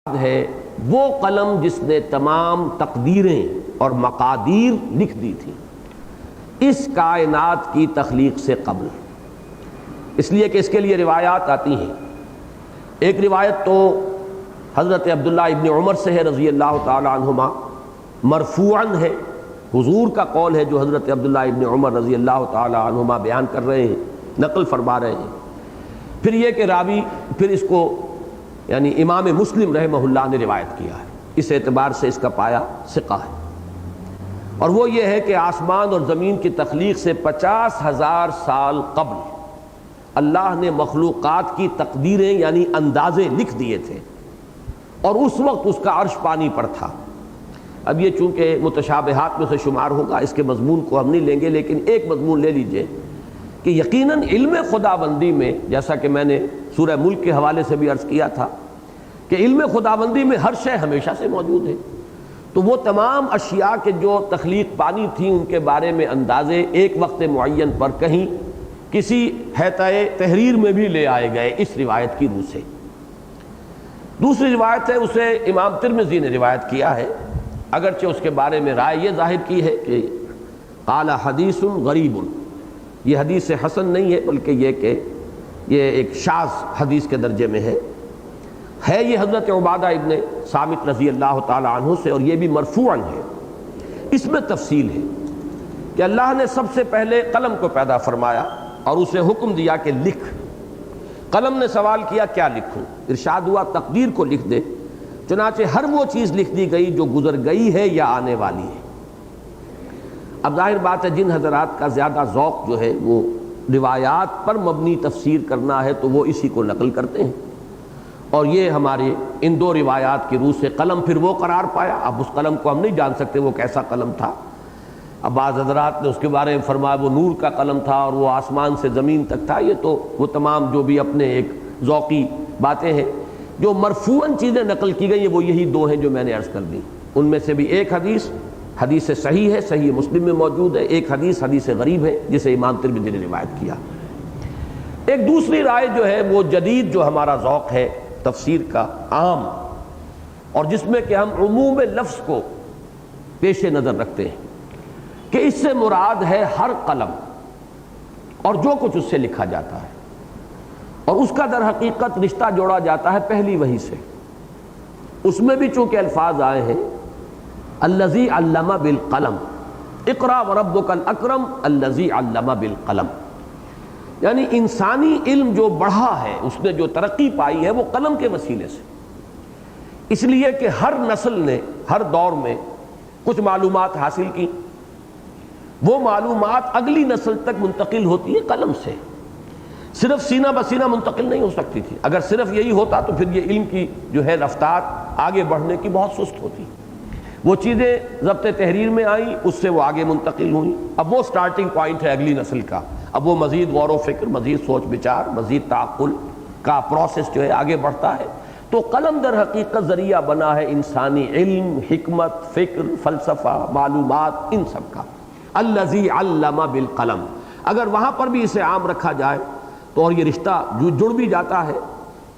ہے وہ قلم جس نے تمام تقدیریں اور مقادیر لکھ دی تھی اس کائنات کی تخلیق سے قبل، اس لیے کہ اس کے لیے روایات آتی ہیں۔ ایک روایت تو حضرت عبداللہ ابن عمر سے ہے رضی اللہ تعالی عنہما، مرفوعاً ہے، حضور کا قول ہے جو حضرت عبداللہ ابن عمر رضی اللہ تعالی عنہما بیان کر رہے ہیں، نقل فرما رہے ہیں۔ پھر یہ کہ راوی پھر اس کو یعنی امام مسلم رحمہ اللہ نے روایت کیا ہے، اس اعتبار سے اس کا پایہ ثقہ ہے، اور وہ یہ ہے کہ آسمان اور زمین کی تخلیق سے 50,000 سال قبل اللہ نے مخلوقات کی تقدیریں یعنی اندازے لکھ دیے تھے، اور اس وقت اس کا عرش پانی پر تھا۔ اب یہ چونکہ متشابہات میں سے شمار ہوگا، اس کے مضمون کو ہم نہیں لیں گے، لیکن ایک مضمون لے لیجئے کہ یقیناً علم خداوندی میں، جیسا کہ میں نے سورہ ملک کے حوالے سے بھی عرض کیا تھا کہ علم خداوندی میں ہر شے ہمیشہ سے موجود ہے، تو وہ تمام اشیاء کے جو تخلیق پانی تھیں ان کے بارے میں اندازے ایک وقت معین پر کہیں کسی حیطۂ تحریر میں بھی لے آئے گئے اس روایت کی روح سے۔ دوسری روایت ہے، اسے امام ترمذی نے روایت کیا ہے، اگرچہ اس کے بارے میں رائے یہ ظاہر کی ہے کہ قال حدیث غریب، یہ حدیث حسن نہیں ہے بلکہ یہ کہ یہ ایک شاذ حدیث کے درجے میں ہے یہ حضرت عبادہ ابن صامت رضی اللہ تعالی عنہ سے، اور یہ بھی مرفوعاً ہے۔ اس میں تفصیل ہے کہ اللہ نے سب سے پہلے قلم کو پیدا فرمایا اور اسے حکم دیا کہ لکھ۔ قلم نے سوال کیا کیا لکھوں؟ ارشاد ہوا تقدیر کو لکھ دے، چنانچہ ہر وہ چیز لکھ دی گئی جو گزر گئی ہے یا آنے والی ہے۔ اب ظاہر بات ہے جن حضرات کا زیادہ ذوق جو ہے وہ روایات پر مبنی تفسیر کرنا ہے تو وہ اسی کو نقل کرتے ہیں، اور یہ ہمارے ان دو روایات کی روح سے قلم پھر وہ قرار پایا۔ اب اس قلم کو ہم نہیں جان سکتے وہ کیسا قلم تھا، اب بعض حضرات نے اس کے بارے میں فرمایا وہ نور کا قلم تھا اور وہ آسمان سے زمین تک تھا، یہ تو وہ تمام جو بھی اپنے ایک ذوقی باتیں ہیں۔ جو مرفوعاً چیزیں نقل کی گئی ہیں وہ یہی دو ہیں جو میں نے عرض کر دی، ان میں سے بھی ایک حدیث صحیح ہے، صحیح مسلم میں موجود ہے، ایک حدیث غریب ہے جسے امام ترمذی نے روایت کیا۔ ایک دوسری رائے جو ہے وہ جدید جو ہمارا ذوق ہے تفسیر کا عام، اور جس میں کہ ہم عموم لفظ کو پیش نظر رکھتے ہیں کہ اس سے مراد ہے ہر قلم اور جو کچھ اس سے لکھا جاتا ہے، اور اس کا در حقیقت رشتہ جوڑا جاتا ہے پہلی وحی سے۔ اس میں بھی چونکہ الفاظ آئے ہیں الذی علم بالقلم، اقرأ وربک الاکرم الذی علم بالقلم، یعنی انسانی علم جو بڑھا ہے، اس نے جو ترقی پائی ہے وہ قلم کے وسیلے سے، اس لیے کہ ہر نسل نے ہر دور میں کچھ معلومات حاصل کی، وہ معلومات اگلی نسل تک منتقل ہوتی ہے قلم سے، صرف سینہ بسینہ منتقل نہیں ہو سکتی تھی۔ اگر صرف یہی ہوتا تو پھر یہ علم کی جو ہے رفتار آگے بڑھنے کی بہت سست ہوتی۔ وہ چیزیں ضبط تحریر میں آئیں، اس سے وہ آگے منتقل ہوئیں، اب وہ سٹارٹنگ پوائنٹ ہے اگلی نسل کا، اب وہ مزید غور و فکر، مزید سوچ بچار، مزید تعقل کا پروسیس جو ہے آگے بڑھتا ہے۔ تو قلم در حقیقت ذریعہ بنا ہے انسانی علم، حکمت، فکر، فلسفہ، معلومات، ان سب کا۔ الذی علم بالقلم، اگر وہاں پر بھی اسے عام رکھا جائے تو اور یہ رشتہ جڑ بھی جاتا ہے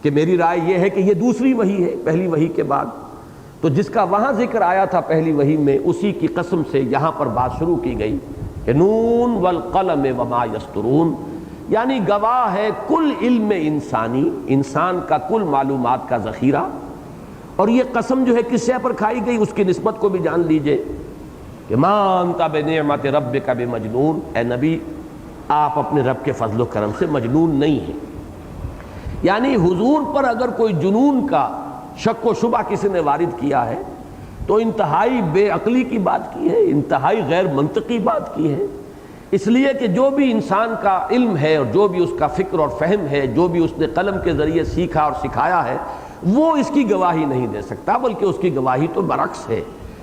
کہ میری رائے یہ ہے کہ یہ دوسری وحی ہے پہلی وحی کے بعد، تو جس کا وہاں ذکر آیا تھا پہلی وحی میں اسی کی قسم سے یہاں پر بات شروع کی گئی کہ نون والقلم وما یسطرون، یعنی گواہ ہے کل علم انسانی، انسان کا کل معلومات کا ذخیرہ۔ اور یہ قسم جو ہے کس شے پر کھائی گئی اس کی نسبت کو بھی جان لیجئے کہ ما انت بنعمت ربک بمجنون، اے نبی آپ اپنے رب کے فضل و کرم سے مجنون نہیں ہیں، یعنی حضور پر اگر کوئی جنون کا شک و شبہ کسی نے وارد کیا ہے تو انتہائی بے عقلی کی بات کی ہے، انتہائی غیر منطقی بات کی ہے، اس لیے کہ جو بھی انسان کا علم ہے اور جو بھی اس کا فکر اور فہم ہے، جو بھی اس نے قلم کے ذریعے سیکھا اور سکھایا ہے، وہ اس کی گواہی نہیں دے سکتا، بلکہ اس کی گواہی تو برعکس ہے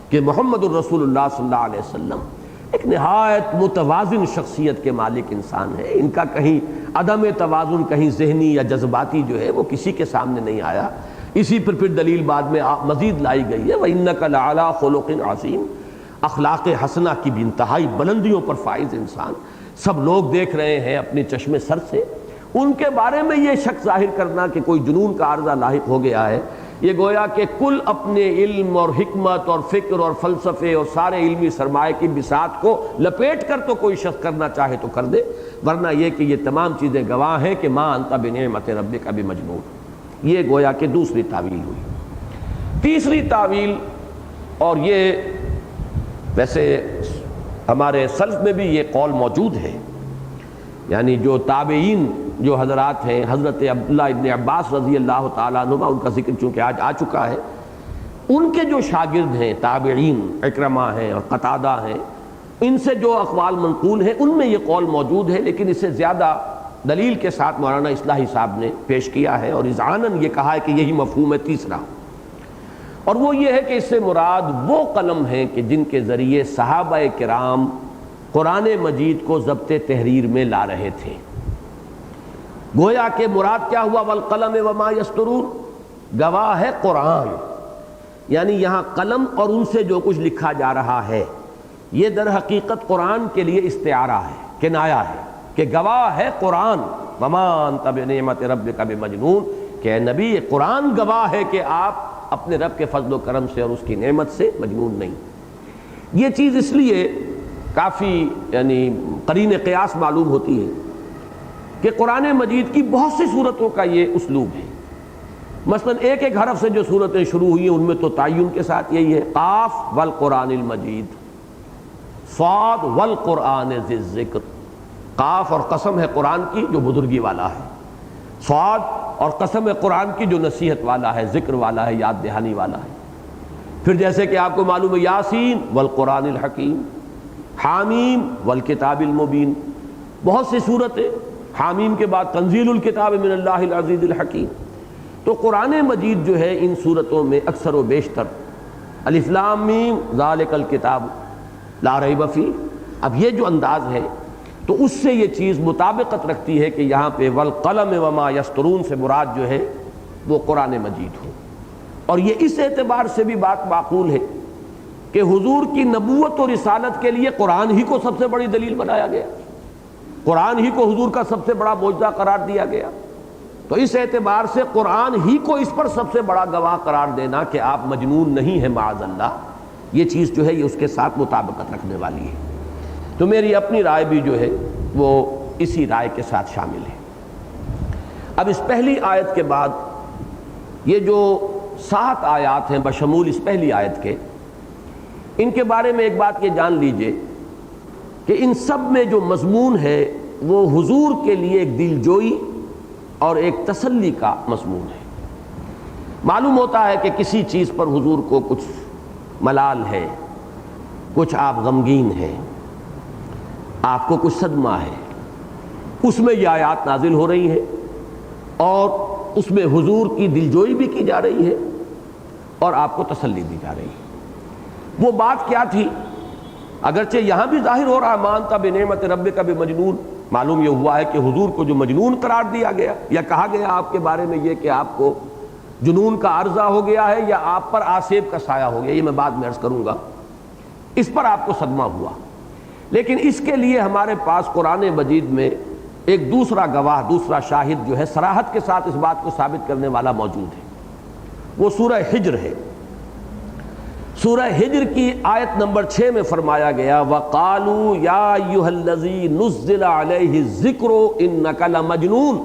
کہ محمد الرسول اللہ صلی اللہ علیہ وسلم ایک نہایت متوازن شخصیت کے مالک انسان ہے، ان کا کہیں عدم توازن کہیں ذہنی یا جذباتی جو ہے وہ کسی کے سامنے نہیں آیا۔ اسی پر پھر دلیل بعد میں مزید لائی گئی ہے وَإِنَّكَ لَعَلَىٰ خُلُقٍ عَظِيمٍ، اخلاق حسنہ کی بھی انتہائی بلندیوں پر فائز انسان، سب لوگ دیکھ رہے ہیں اپنے چشم سر سے، ان کے بارے میں یہ شک ظاہر کرنا کہ کوئی جنون کا عارضہ لاحق ہو گیا ہے، یہ گویا کہ کل اپنے علم اور حکمت اور فکر اور فلسفے اور سارے علمی سرمایہ کی بساط کو لپیٹ کر تو کوئی شخص کرنا چاہے تو کر دے، ورنہ یہ کہ یہ تمام چیزیں گواہ ہیں کہ ما انت بنعمت ربک بمجنون۔ یہ گویا کہ دوسری تعویل ہوئی۔ تیسری تعویل، اور یہ ویسے ہمارے سلف میں بھی یہ قول موجود ہے، یعنی جو تابعین جو حضرات ہیں، حضرت عبداللہ ابن عباس رضی اللہ تعالیٰ عنہ، ان کا ذکر چونکہ آج آ چکا ہے، ان کے جو شاگرد ہیں تابعین، اکرمہ ہیں اور قتادہ ہیں، ان سے جو اقوال منقول ہیں ان میں یہ قول موجود ہے، لیکن اس سے زیادہ دلیل کے ساتھ مولانا اصلاحی صاحب نے پیش کیا ہے اور اذعاناً یہ کہا ہے کہ یہی مفہوم ہے تیسرا، اور وہ یہ ہے کہ اس سے مراد وہ قلم ہیں کہ جن کے ذریعے صحابہ کرام قرآن مجید کو ضبط تحریر میں لا رہے تھے۔ گویا کہ مراد کیا ہوا؟ والقلم وما یسطرون، گواہ ہے قرآن، یعنی یہاں قلم اور ان سے جو کچھ لکھا جا رہا ہے یہ در حقیقت قرآن کے لیے استعارہ ہے، کنایہ ہے، کہ گواہ ہے قرآن، وما انت بنعمت ربک بمجنون، کہ اے نبی یہ قرآن گواہ ہے کہ آپ اپنے رب کے فضل و کرم سے اور اس کی نعمت سے مجنون نہیں۔ یہ چیز اس لیے کافی یعنی قرین قیاس معلوم ہوتی ہے کہ قرآن مجید کی بہت سی صورتوں کا یہ اسلوب ہے۔ مثلا ایک ایک حرف سے جو صورتیں شروع ہوئی ہیں ان میں تو تعین کے ساتھ یہی ہے، قاف والقرآن المجید، صاد والقرآن ذی الذکر، قاف اور قسم ہے قرآن کی جو بزرگی والا ہے، صاد اور قسم ہے قرآن کی جو نصیحت والا ہے، ذکر والا ہے، یاد دہانی والا ہے۔ پھر جیسے کہ آپ کو معلوم ہے یاسین والقرآن الحکیم، حامیم والکتاب المبین، بہت سی صورتیں، حامیم کے بعد تنزیل الکتاب من اللہ العزیز الحکیم۔ تو قرآن مجید جو ہے ان صورتوں میں اکثر و بیشتر الف لام میم ذالک الکتاب لا ریب فیہ، اب یہ جو انداز ہے تو اس سے یہ چیز مطابقت رکھتی ہے کہ یہاں پہ والقلم وما یسطرون سے مراد جو ہے وہ قرآن مجید ہو، اور یہ اس اعتبار سے بھی بات معقول ہے کہ حضور کی نبوت اور رسالت کے لیے قرآن ہی کو سب سے بڑی دلیل بنایا گیا، قرآن ہی کو حضور کا سب سے بڑا معجزہ قرار دیا گیا، تو اس اعتبار سے قرآن ہی کو اس پر سب سے بڑا گواہ قرار دینا کہ آپ مجنون نہیں ہیں معاذ اللہ، یہ چیز جو ہے یہ اس کے ساتھ مطابقت رکھنے والی ہے۔ تو میری اپنی رائے بھی جو ہے وہ اسی رائے کے ساتھ شامل ہے۔ اب اس پہلی آیت کے بعد یہ جو 7 آیات ہیں بشمول اس پہلی آیت کے، ان کے بارے میں ایک بات یہ جان لیجئے کہ ان سب میں جو مضمون ہے وہ حضور کے لیے ایک دل جوئی اور ایک تسلی کا مضمون ہے۔ معلوم ہوتا ہے کہ کسی چیز پر حضور کو کچھ ملال ہے، کچھ آپ غمگین ہیں، آپ کو کچھ صدمہ ہے، اس میں یہ آیات نازل ہو رہی ہیں اور اس میں حضور کی دلجوئی بھی کی جا رہی ہے اور آپ کو تسلی دی جا رہی ہے۔ وہ بات کیا تھی؟ اگرچہ یہاں بھی ظاہر ہو رہا مان تا بنعمت ربک بمجنون، معلوم یہ ہوا ہے کہ حضور کو جو مجنون قرار دیا گیا یا کہا گیا آپ کے بارے میں یہ کہ آپ کو جنون کا عرضہ ہو گیا ہے یا آپ پر آسیب کا سایہ ہو گیا، یہ میں بعد میں عرض کروں گا، اس پر آپ کو صدمہ ہوا، لیکن اس کے لیے ہمارے پاس قرآن مجید میں ایک دوسرا گواہ، دوسرا شاہد جو ہے صراحت کے ساتھ اس بات کو ثابت کرنے والا موجود ہے، وہ سورہ حجر ہے۔ سورہ حجر کی آیت نمبر 6 میں فرمایا گیا وَقَالُوا يَا أَيُّهَا الَّذِي نُزِّلَ عَلَيْهِ الذِّكْرُ إِنَّكَ لَمَجْنُونَ،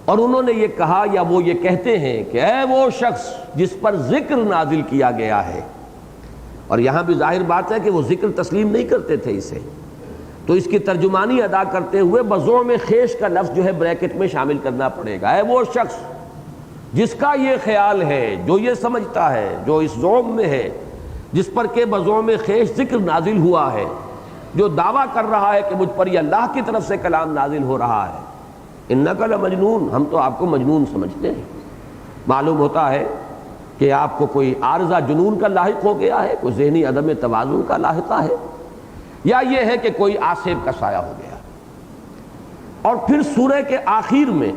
اور انہوں نے یہ کہا یا وہ یہ کہتے ہیں کہ اے وہ شخص جس پر ذکر نازل کیا گیا ہے، اور یہاں بھی ظاہر بات ہے کہ وہ ذکر تسلیم نہیں کرتے تھے اسے، تو اس کی ترجمانی ادا کرتے ہوئے بزعم خیش کا لفظ جو ہے بریکٹ میں شامل کرنا پڑے گا۔ اے وہ شخص جس کا یہ خیال ہے، جو یہ سمجھتا ہے، جو اس زعم میں ہے، جس پر کہ بزعم خیش ذکر نازل ہوا ہے، جو دعویٰ کر رہا ہے کہ مجھ پر یہ اللہ کی طرف سے کلام نازل ہو رہا ہے، انک لمجنون، ہم تو آپ کو مجنون سمجھتے ہیں۔ معلوم ہوتا ہے کہ آپ کو کوئی عارضہ جنون کا لاحق ہو گیا ہے، کوئی ذہنی عدم توازن کا لاحقہ ہے، یا یہ ہے کہ کوئی آسیب کا سایہ ہو گیا۔ اور پھر سورہ کے آخر میں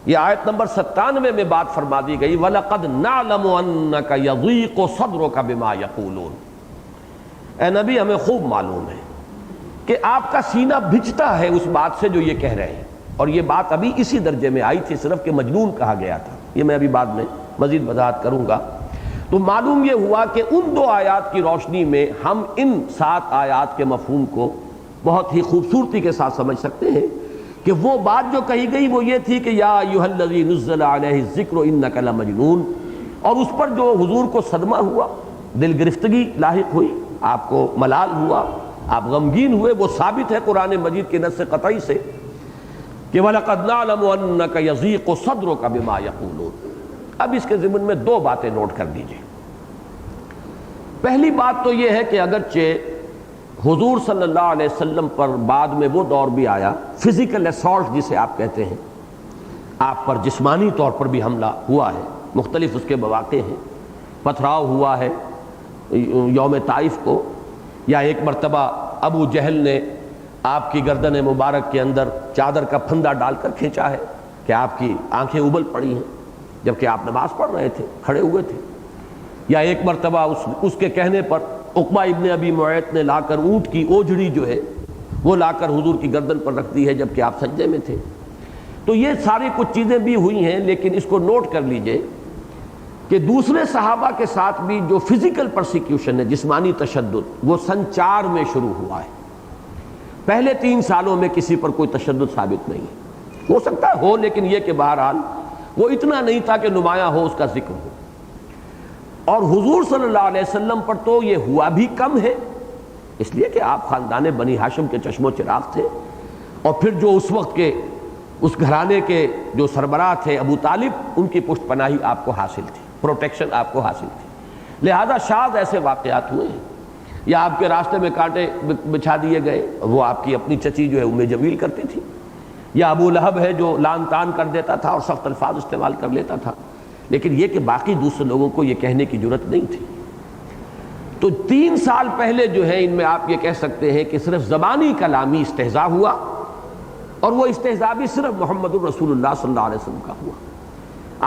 یہ آیت نمبر 97 میں بات فرما دی گئی وَلَقَدْ نَعْلَمُ أَنَّكَ يَضِيقُ صَدْرُكَ بِمَا يَقُولُونَ، اے نبی ہمیں خوب معلوم ہے کہ آپ کا سینہ بھجتا ہے اس بات سے جو یہ کہہ رہے ہیں، اور یہ بات ابھی اسی درجے میں آئی تھی صرف کہ مجنون کہا گیا تھا، یہ میں ابھی بعد میں مزید وضاحت کروں گا۔ تو معلوم یہ ہوا کہ ان 2 آیات کی روشنی میں ہم ان 7 آیات کے مفہوم کو بہت ہی خوبصورتی کے ساتھ سمجھ سکتے ہیں کہ وہ بات جو کہی گئی وہ یہ تھی کہ یا ایھا الذی نزل علیہ الذکر انک لمجنون، اور اس پر جو حضور کو صدمہ ہوا، دل گرفتگی لاحق ہوئی، آپ کو ملال ہوا، آپ غمگین ہوئے، وہ ثابت ہے قرآن مجید کے نص قطعی سے کہ وَلَقَدْ نَعْلَمُ أَنَّكَ يَضِيقُ صَدْرُكَ بِمَا يَقُولُونَ۔ اب اس کے ضمن میں 2 باتیں نوٹ کر دیجئے۔ پہلی بات تو یہ ہے کہ اگرچہ حضور صلی اللہ علیہ وسلم پر بعد میں وہ دور بھی آیا فزیکل اسالٹ جسے آپ کہتے ہیں، آپ پر جسمانی طور پر بھی حملہ ہوا ہے، مختلف اس کے مواقع ہیں، پتھراؤ ہوا ہے یوم طائف کو، یا ایک مرتبہ ابو جہل نے آپ کی گردن مبارک کے اندر چادر کا پھندا ڈال کر کھینچا ہے کہ آپ کی آنکھیں ابل پڑی ہیں جبکہ آپ نماز پڑھ رہے تھے، کھڑے ہوئے تھے، یا ایک مرتبہ اس کے کہنے پر عقبہ ابن ابی معیط نے لا کر اونٹ کی اوجھڑی جو ہے وہ لا کر حضور کی گردن پر رکھ دی ہے جبکہ آپ سجدے میں تھے۔ تو یہ ساری کچھ چیزیں بھی ہوئی ہیں، لیکن اس کو نوٹ کر لیجئے کہ دوسرے صحابہ کے ساتھ بھی جو فزیکل پرسیکیوشن ہے، جسمانی تشدد، وہ سن 4 میں شروع ہوا ہے۔ پہلے 3 سالوں میں کسی پر کوئی تشدد ثابت نہیں ہے، ہو سکتا ہے ہو، لیکن یہ کہ بہرحال وہ اتنا نہیں تھا کہ نمایاں ہو، اس کا ذکر ہو۔ اور حضور صلی اللہ علیہ وسلم پر تو یہ ہوا بھی کم ہے، اس لیے کہ آپ خاندان بنی ہاشم کے چشم و چراغ تھے، اور پھر جو اس وقت کے اس گھرانے کے جو سربراہ تھے ابو طالب، ان کی پشت پناہی آپ کو حاصل تھی، پروٹیکشن آپ کو حاصل تھی، لہذا شاید ایسے واقعات ہوئے ہیں، یا آپ کے راستے میں کانٹے بچھا دیے گئے، وہ آپ کی اپنی چچی جو ہے ام جمیل کرتی تھی، یا ابو لہب ہے جو لان تان کر دیتا تھا اور سخت الفاظ استعمال کر لیتا تھا، لیکن یہ کہ باقی دوسرے لوگوں کو یہ کہنے کی جرت نہیں تھی۔ تو 3 سال پہلے جو ہے ان میں آپ یہ کہہ سکتے ہیں کہ صرف زبانی کلامی استہزاء ہوا، اور وہ استہزاء بھی صرف محمد الرسول اللہ صلی اللہ علیہ وسلم کا ہوا۔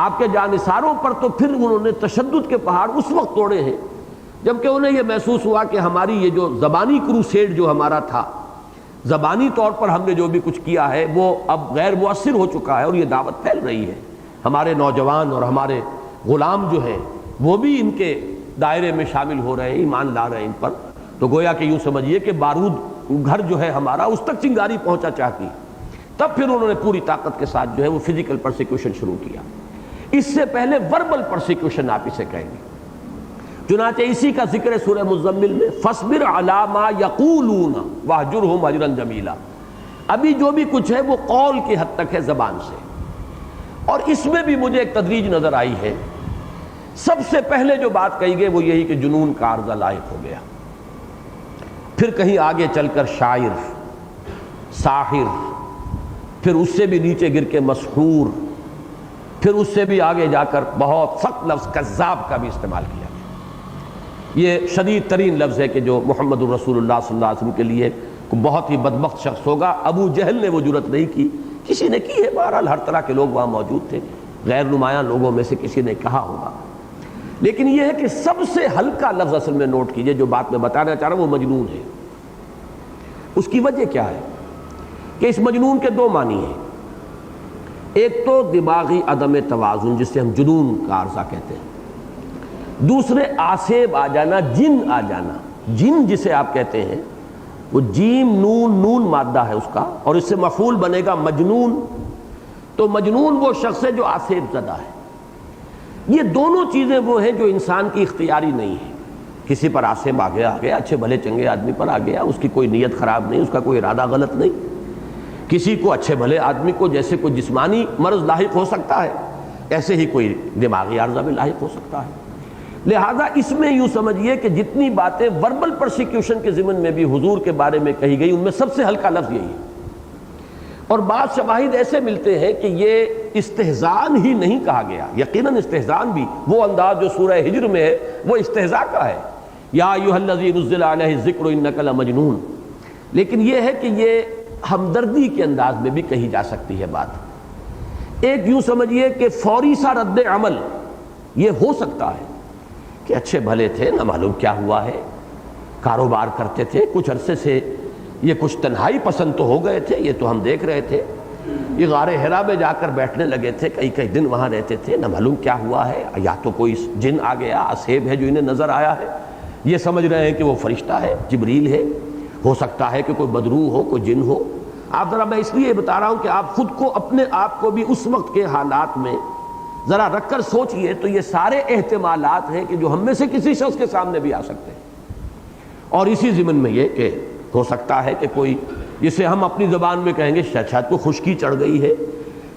آپ کے جانثاروں پر تو پھر انہوں نے تشدد کے پہاڑ اس وقت توڑے ہیں جبکہ انہیں یہ محسوس ہوا کہ ہماری یہ جو زبانی کروسیڈ جو ہمارا تھا، زبانی طور پر ہم نے جو بھی کچھ کیا ہے، وہ اب غیر مؤثر ہو چکا ہے، اور یہ دعوت پھیل رہی ہے، ہمارے نوجوان اور ہمارے غلام جو ہیں وہ بھی ان کے دائرے میں شامل ہو رہے ہیں، ایمان لا رہے ہیں ان پر۔ تو گویا کہ یوں سمجھیے کہ بارود گھر جو ہے ہمارا، اس تک چنگاری پہنچا چاہتی، تب پھر انہوں نے پوری طاقت کے ساتھ جو ہے وہ فزیکل پرسیکیوشن شروع کیا۔ اس سے پہلے وربل پرسیکیوشن آپ اسے کہیں گے، چنانچہ اسی کا ذکر سورہ مزمل میں فَاصْبِرْ عَلَىٰ مَا يَقُولُونَ وَاهْجُرْهُمْ هَجْرًا جَمِيلًا، ابھی جو بھی کچھ ہے وہ قول کی حد تک ہے، زبان سے، اور اس میں بھی مجھے ایک تدریج نظر آئی ہے۔ سب سے پہلے جو بات کہی گئی وہ یہی کہ جنون کا عارضہ لاحق ہو گیا، پھر کہیں آگے چل کر شاعر، ساحر، پھر اس سے بھی نیچے گر کے مسحور، پھر اس سے بھی آگے جا کر بہت سخت لفظ کذاب کا بھی استعمال کیا گیا۔ یہ شدید ترین لفظ ہے کہ جو محمد الرسول اللہ صلی اللہ علیہ وسلم کے لیے بہت ہی بدبخت شخص ہوگا۔ ابو جہل نے وہ جرت نہیں کی، کسی نے کی ہے، بہرحال ہر طرح کے لوگ وہاں موجود تھے، غیر نمایاں لوگوں میں سے کسی نے کہا ہوگا، لیکن یہ ہے کہ سب سے ہلکا لفظ اصل میں نوٹ کیجئے جو بات میں بتانا چاہ رہا ہوں، وہ مجنون ہے۔ اس کی وجہ کیا ہے کہ اس مجنون کے 2 معنی ہیں، ایک تو دماغی عدم توازن جسے ہم جنون کا عارضہ کہتے ہیں، دوسرے آسیب آ جانا، جن آ جانا۔ جن جسے آپ کہتے ہیں وہ جیم نون نون مادہ ہے اس کا، اور اس سے مفعول بنے گا مجنون۔ تو مجنون وہ شخص ہے جو آسیب زدہ ہے۔ یہ دونوں چیزیں وہ ہیں جو انسان کی اختیاری نہیں ہے، کسی پر آسیب آ گیا، اچھے بھلے چنگے آدمی پر آ گیا، اس کی کوئی نیت خراب نہیں، اس کا کوئی ارادہ غلط نہیں، کسی کو اچھے بھلے آدمی کو جیسے کوئی جسمانی مرض لاحق ہو سکتا ہے، ایسے ہی کوئی دماغی عارضہ بھی لاحق ہو سکتا ہے۔ لہذا اس میں یوں سمجھیے کہ جتنی باتیں وربل پرسیکیوشن کے ضمن میں بھی حضور کے بارے میں کہی گئی، ان میں سب سے ہلکا لفظ یہی ہے، اور بعض شواہد ایسے ملتے ہیں کہ یہ استہزان ہی نہیں کہا گیا، یقیناً استہزان بھی وہ انداز جو سورہ ہجر میں ہے وہ استہزاء کا ہے، یا ایھا الذی نزل علیہ الذکر انک لمجنون، لیکن یہ ہے کہ یہ ہمدردی کے انداز میں بھی کہی جا سکتی ہے بات۔ ایک یوں سمجھیے کہ فوری سا رد عمل یہ ہو سکتا ہے کہ اچھے بھلے تھے، نہ معلوم کیا ہوا ہے، کاروبار کرتے تھے، کچھ عرصے سے یہ کچھ تنہائی پسند تو ہو گئے تھے، یہ تو ہم دیکھ رہے تھے، یہ غار حرا میں جا کر بیٹھنے لگے تھے، کئی کئی دن وہاں رہتے تھے، نہ معلوم کیا ہوا ہے، یا تو کوئی جن آ گیا، اسیب ہے جو انہیں نظر آیا ہے، یہ سمجھ رہے ہیں کہ وہ فرشتہ ہے، جبریل ہے، ہو سکتا ہے کہ کوئی بدروح ہو، کوئی جن ہو۔ آپ ذرا، میں اس لیے بتا رہا ہوں کہ آپ خود کو، اپنے آپ کو بھی اس وقت کے حالات میں ذرا رکھ کر سوچئے، تو یہ سارے احتمالات ہیں کہ جو ہم میں سے کسی شخص کے سامنے بھی آ سکتے ہیں۔ اور اسی ضمن میں یہ کہ ہو سکتا ہے کہ کوئی، جسے ہم اپنی زبان میں کہیں گے شاید کوئی خشکی چڑھ گئی ہے،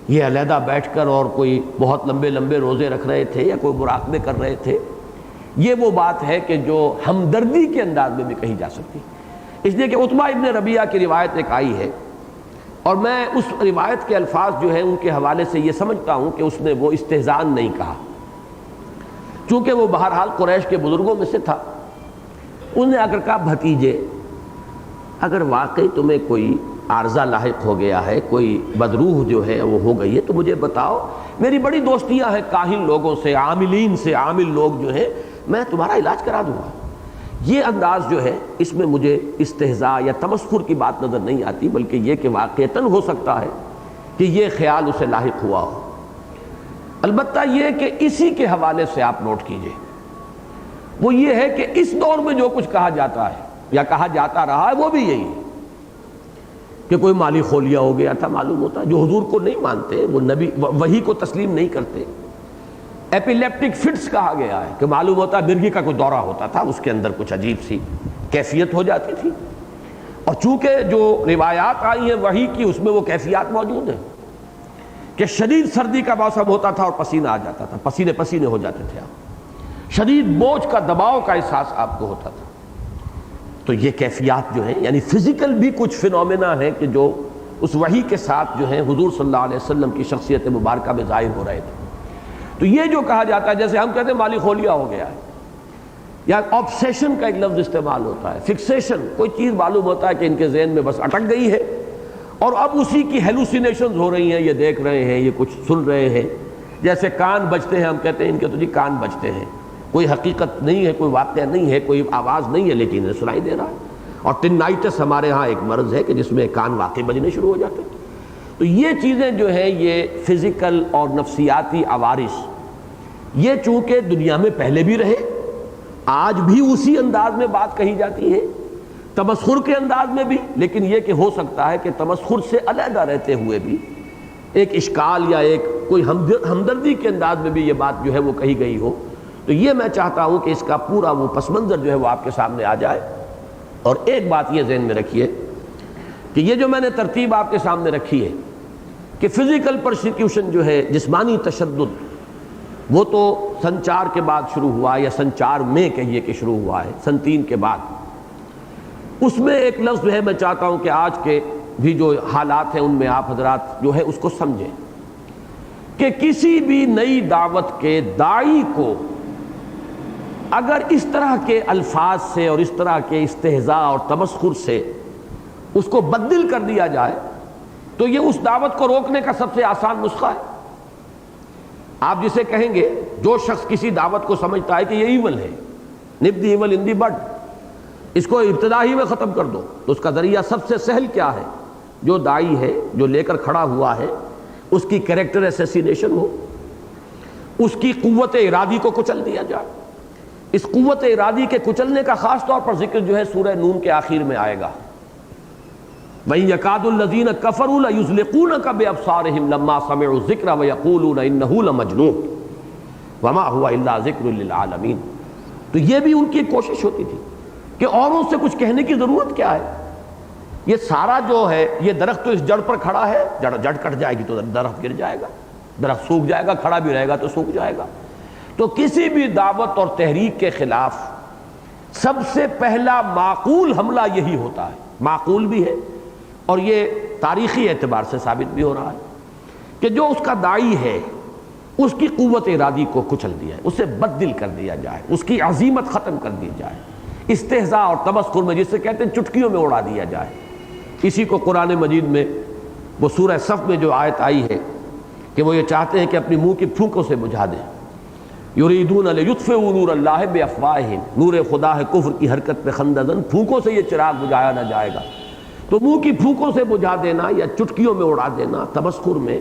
یہ علیحدہ بیٹھ کر اور کوئی بہت لمبے لمبے روزے رکھ رہے تھے یا کوئی مراقبے کر رہے تھے، یہ وہ بات ہے کہ جو ہمدردی کے انداز میں بھی کہی جا سکتی۔ اس لیے کہ عتبہ ابن ربیعہ کی روایت ایک آئی ہے، اور میں اس روایت کے الفاظ جو ہیں ان کے حوالے سے یہ سمجھتا ہوں کہ اس نے وہ استہزان نہیں کہا، چونکہ وہ بہرحال قریش کے بزرگوں میں سے تھا۔ انہوں نے اگر کہا بھتیجے، اگر واقعی تمہیں کوئی عارضہ لاحق ہو گیا ہے، کوئی بدروح جو ہے وہ ہو گئی ہے، تو مجھے بتاؤ، میری بڑی دوستیاں ہیں کاہن لوگوں سے، عاملین سے، عامل لوگ جو ہیں، میں تمہارا علاج کرا دوں گا۔ یہ انداز جو ہے اس میں مجھے استہزاء یا تمسخر کی بات نظر نہیں آتی، بلکہ یہ کہ واقعتاً ہو سکتا ہے کہ یہ خیال اسے لاحق ہوا ہو۔ البتہ یہ کہ اسی کے حوالے سے آپ نوٹ کیجئے، وہ یہ ہے کہ اس دور میں جو کچھ کہا جاتا ہے یا کہا جاتا رہا ہے وہ بھی یہی ہے کہ کوئی مالی خولیا ہو گیا تھا، معلوم ہوتا ہے، جو حضور کو نہیں مانتے، وہ نبی وحی کو تسلیم نہیں کرتے، ایپیلیپٹک فٹس کہا گیا ہے کہ معلوم ہوتا ہے مرگی کا کوئی دورہ ہوتا تھا، اس کے اندر کچھ عجیب سی کیفیت ہو جاتی تھی، اور چونکہ جو روایات آئی ہیں وحی کی اس میں وہ کیفیات موجود ہیں کہ شدید سردی کا موسم ہوتا تھا اور پسینہ آ جاتا تھا، پسینے پسینے ہو جاتے تھے آپ، شدید بوجھ کا دباؤ کا احساس آپ کو ہوتا تھا۔ تو یہ کیفیات جو ہیں، یعنی فزیکل بھی کچھ فینومینا ہیں کہ جو اس وحی کے ساتھ جو ہیں حضور صلی اللہ علیہ وسلم کی شخصیت مبارکہ میں ظاہر ہو رہے تھے۔ تو یہ جو کہا جاتا ہے، جیسے ہم کہتے ہیں مالی خولیا ہو گیا ہے، یا آبسیشن کا ایک لفظ استعمال ہوتا ہے، فکسیشن، کوئی چیز معلوم ہوتا ہے کہ ان کے ذہن میں بس اٹک گئی ہے اور اب اسی کی ہیلوسینیشنز ہو رہی ہیں، یہ دیکھ رہے ہیں، یہ کچھ سن رہے ہیں، جیسے کان بجتے ہیں، ہم کہتے ہیں ان کے تو جی کان بجتے ہیں، کوئی حقیقت نہیں ہے، کوئی واقعہ نہیں ہے، کوئی آواز نہیں ہے، لیکن انہیں سنائی دے رہا ہے۔ اور ٹنائٹس ہمارے ہاں ایک مرض ہے کہ جس میں کان واقعی بجنے شروع ہو جاتے ہیں۔ تو یہ چیزیں جو ہیں، یہ فزیکل اور نفسیاتی عوارض، یہ چونکہ دنیا میں پہلے بھی رہے، آج بھی اسی انداز میں بات کہی جاتی ہے، تمسخر کے انداز میں بھی، لیکن یہ کہ ہو سکتا ہے کہ تمسخر سے علیحدہ رہتے ہوئے بھی ایک اشکال یا ایک کوئی ہمدردی کے انداز میں بھی یہ بات جو ہے وہ کہی گئی ہو۔ تو یہ میں چاہتا ہوں کہ اس کا پورا وہ پس منظر جو ہے وہ آپ کے سامنے آ جائے۔ اور ایک بات یہ ذہن میں رکھیے کہ یہ جو میں نے ترتیب آپ کے سامنے رکھی ہے کہ فزیکل پرسیکیوشن جو ہے، جسمانی تشدد، وہ تو سن 4 کے بعد شروع ہوا، یا سن 4 میں کہیے کہ شروع ہوا ہے، سن 3 کے بعد۔ اس میں ایک لفظ جو ہے میں چاہتا ہوں کہ آج کے بھی جو حالات ہیں ان میں آپ حضرات جو ہے اس کو سمجھیں کہ کسی بھی نئی دعوت کے داعی کو اگر اس طرح کے الفاظ سے اور اس طرح کے استہزاء اور تمسخر سے اس کو بدل کر دیا جائے تو یہ اس دعوت کو روکنے کا سب سے آسان نسخہ ہے۔ آپ جسے کہیں گے، جو شخص کسی دعوت کو سمجھتا ہے کہ یہ ایول ہے، نپ دی ایول ان دی بڈ، اس کو ابتدا ہی میں ختم کر دو، تو اس کا ذریعہ سب سے سہل کیا ہے؟ جو داعی ہے، جو لے کر کھڑا ہوا ہے، اس کی کریکٹر اسیسینیشن ہو، اس کی قوت ارادی کو کچل دیا جائے۔ اس قوت ارادی کے کچلنے کا خاص طور پر ذکر جو ہے سورہ نون کے آخر میں آئے گا۔ وَإِن يَكَادُ الَّذِينَ كَفَرُوا لَيُزْلِقُونَكَ بِأَبْصَارِهِمْ لَمَّا سَمِعُوا الذِّكْرَ وَيَقُولُونَ إِنَّهُ لَمَجْنُونٌ وَمَا هُوَ إِلَّا ذِكْرٌ لِّلْعَالَمِينَ۔ تو یہ بھی ان کی کوشش ہوتی تھی کہ اوروں سے کچھ کہنے کی ضرورت کیا ہے، یہ سارا جو ہے، یہ درخت تو اس جڑ پر کھڑا ہے، جڑ کٹ جائے گی تو درخت گر جائے گا، درخت سوکھ جائے گا، کھڑا بھی رہے گا تو سوکھ جائے گا۔ تو کسی بھی دعوت اور تحریک کے خلاف سب سے پہلا معقول حملہ یہی ہوتا ہے، معقول بھی ہے اور یہ تاریخی اعتبار سے ثابت بھی ہو رہا ہے کہ جو اس کا داعی ہے اس کی قوت ارادی کو کچل دیا ہے، اسے بدل کر دیا جائے، اس کی عظیمت ختم کر دی جائے، استہزاء اور تمسخر میں جسے کہتے ہیں چٹکیوں میں اڑا دیا جائے۔ اسی کو قرآن مجید میں وہ سورہ صف میں جو آیت آئی ہے کہ وہ یہ چاہتے ہیں کہ اپنی منہ کی پھونکوں سے بجھا دیں، یریدون لیطفئوا نور اللہ بافواہہم، نور خدا ہے کفر کی حرکت پہ خندہ زن، پھونکوں سے یہ چراغ بجھایا نہ جائے گا۔ تو منہ کی پھونکوں سے بجھا دینا یا چٹکیوں میں اڑا دینا تمسخر میں،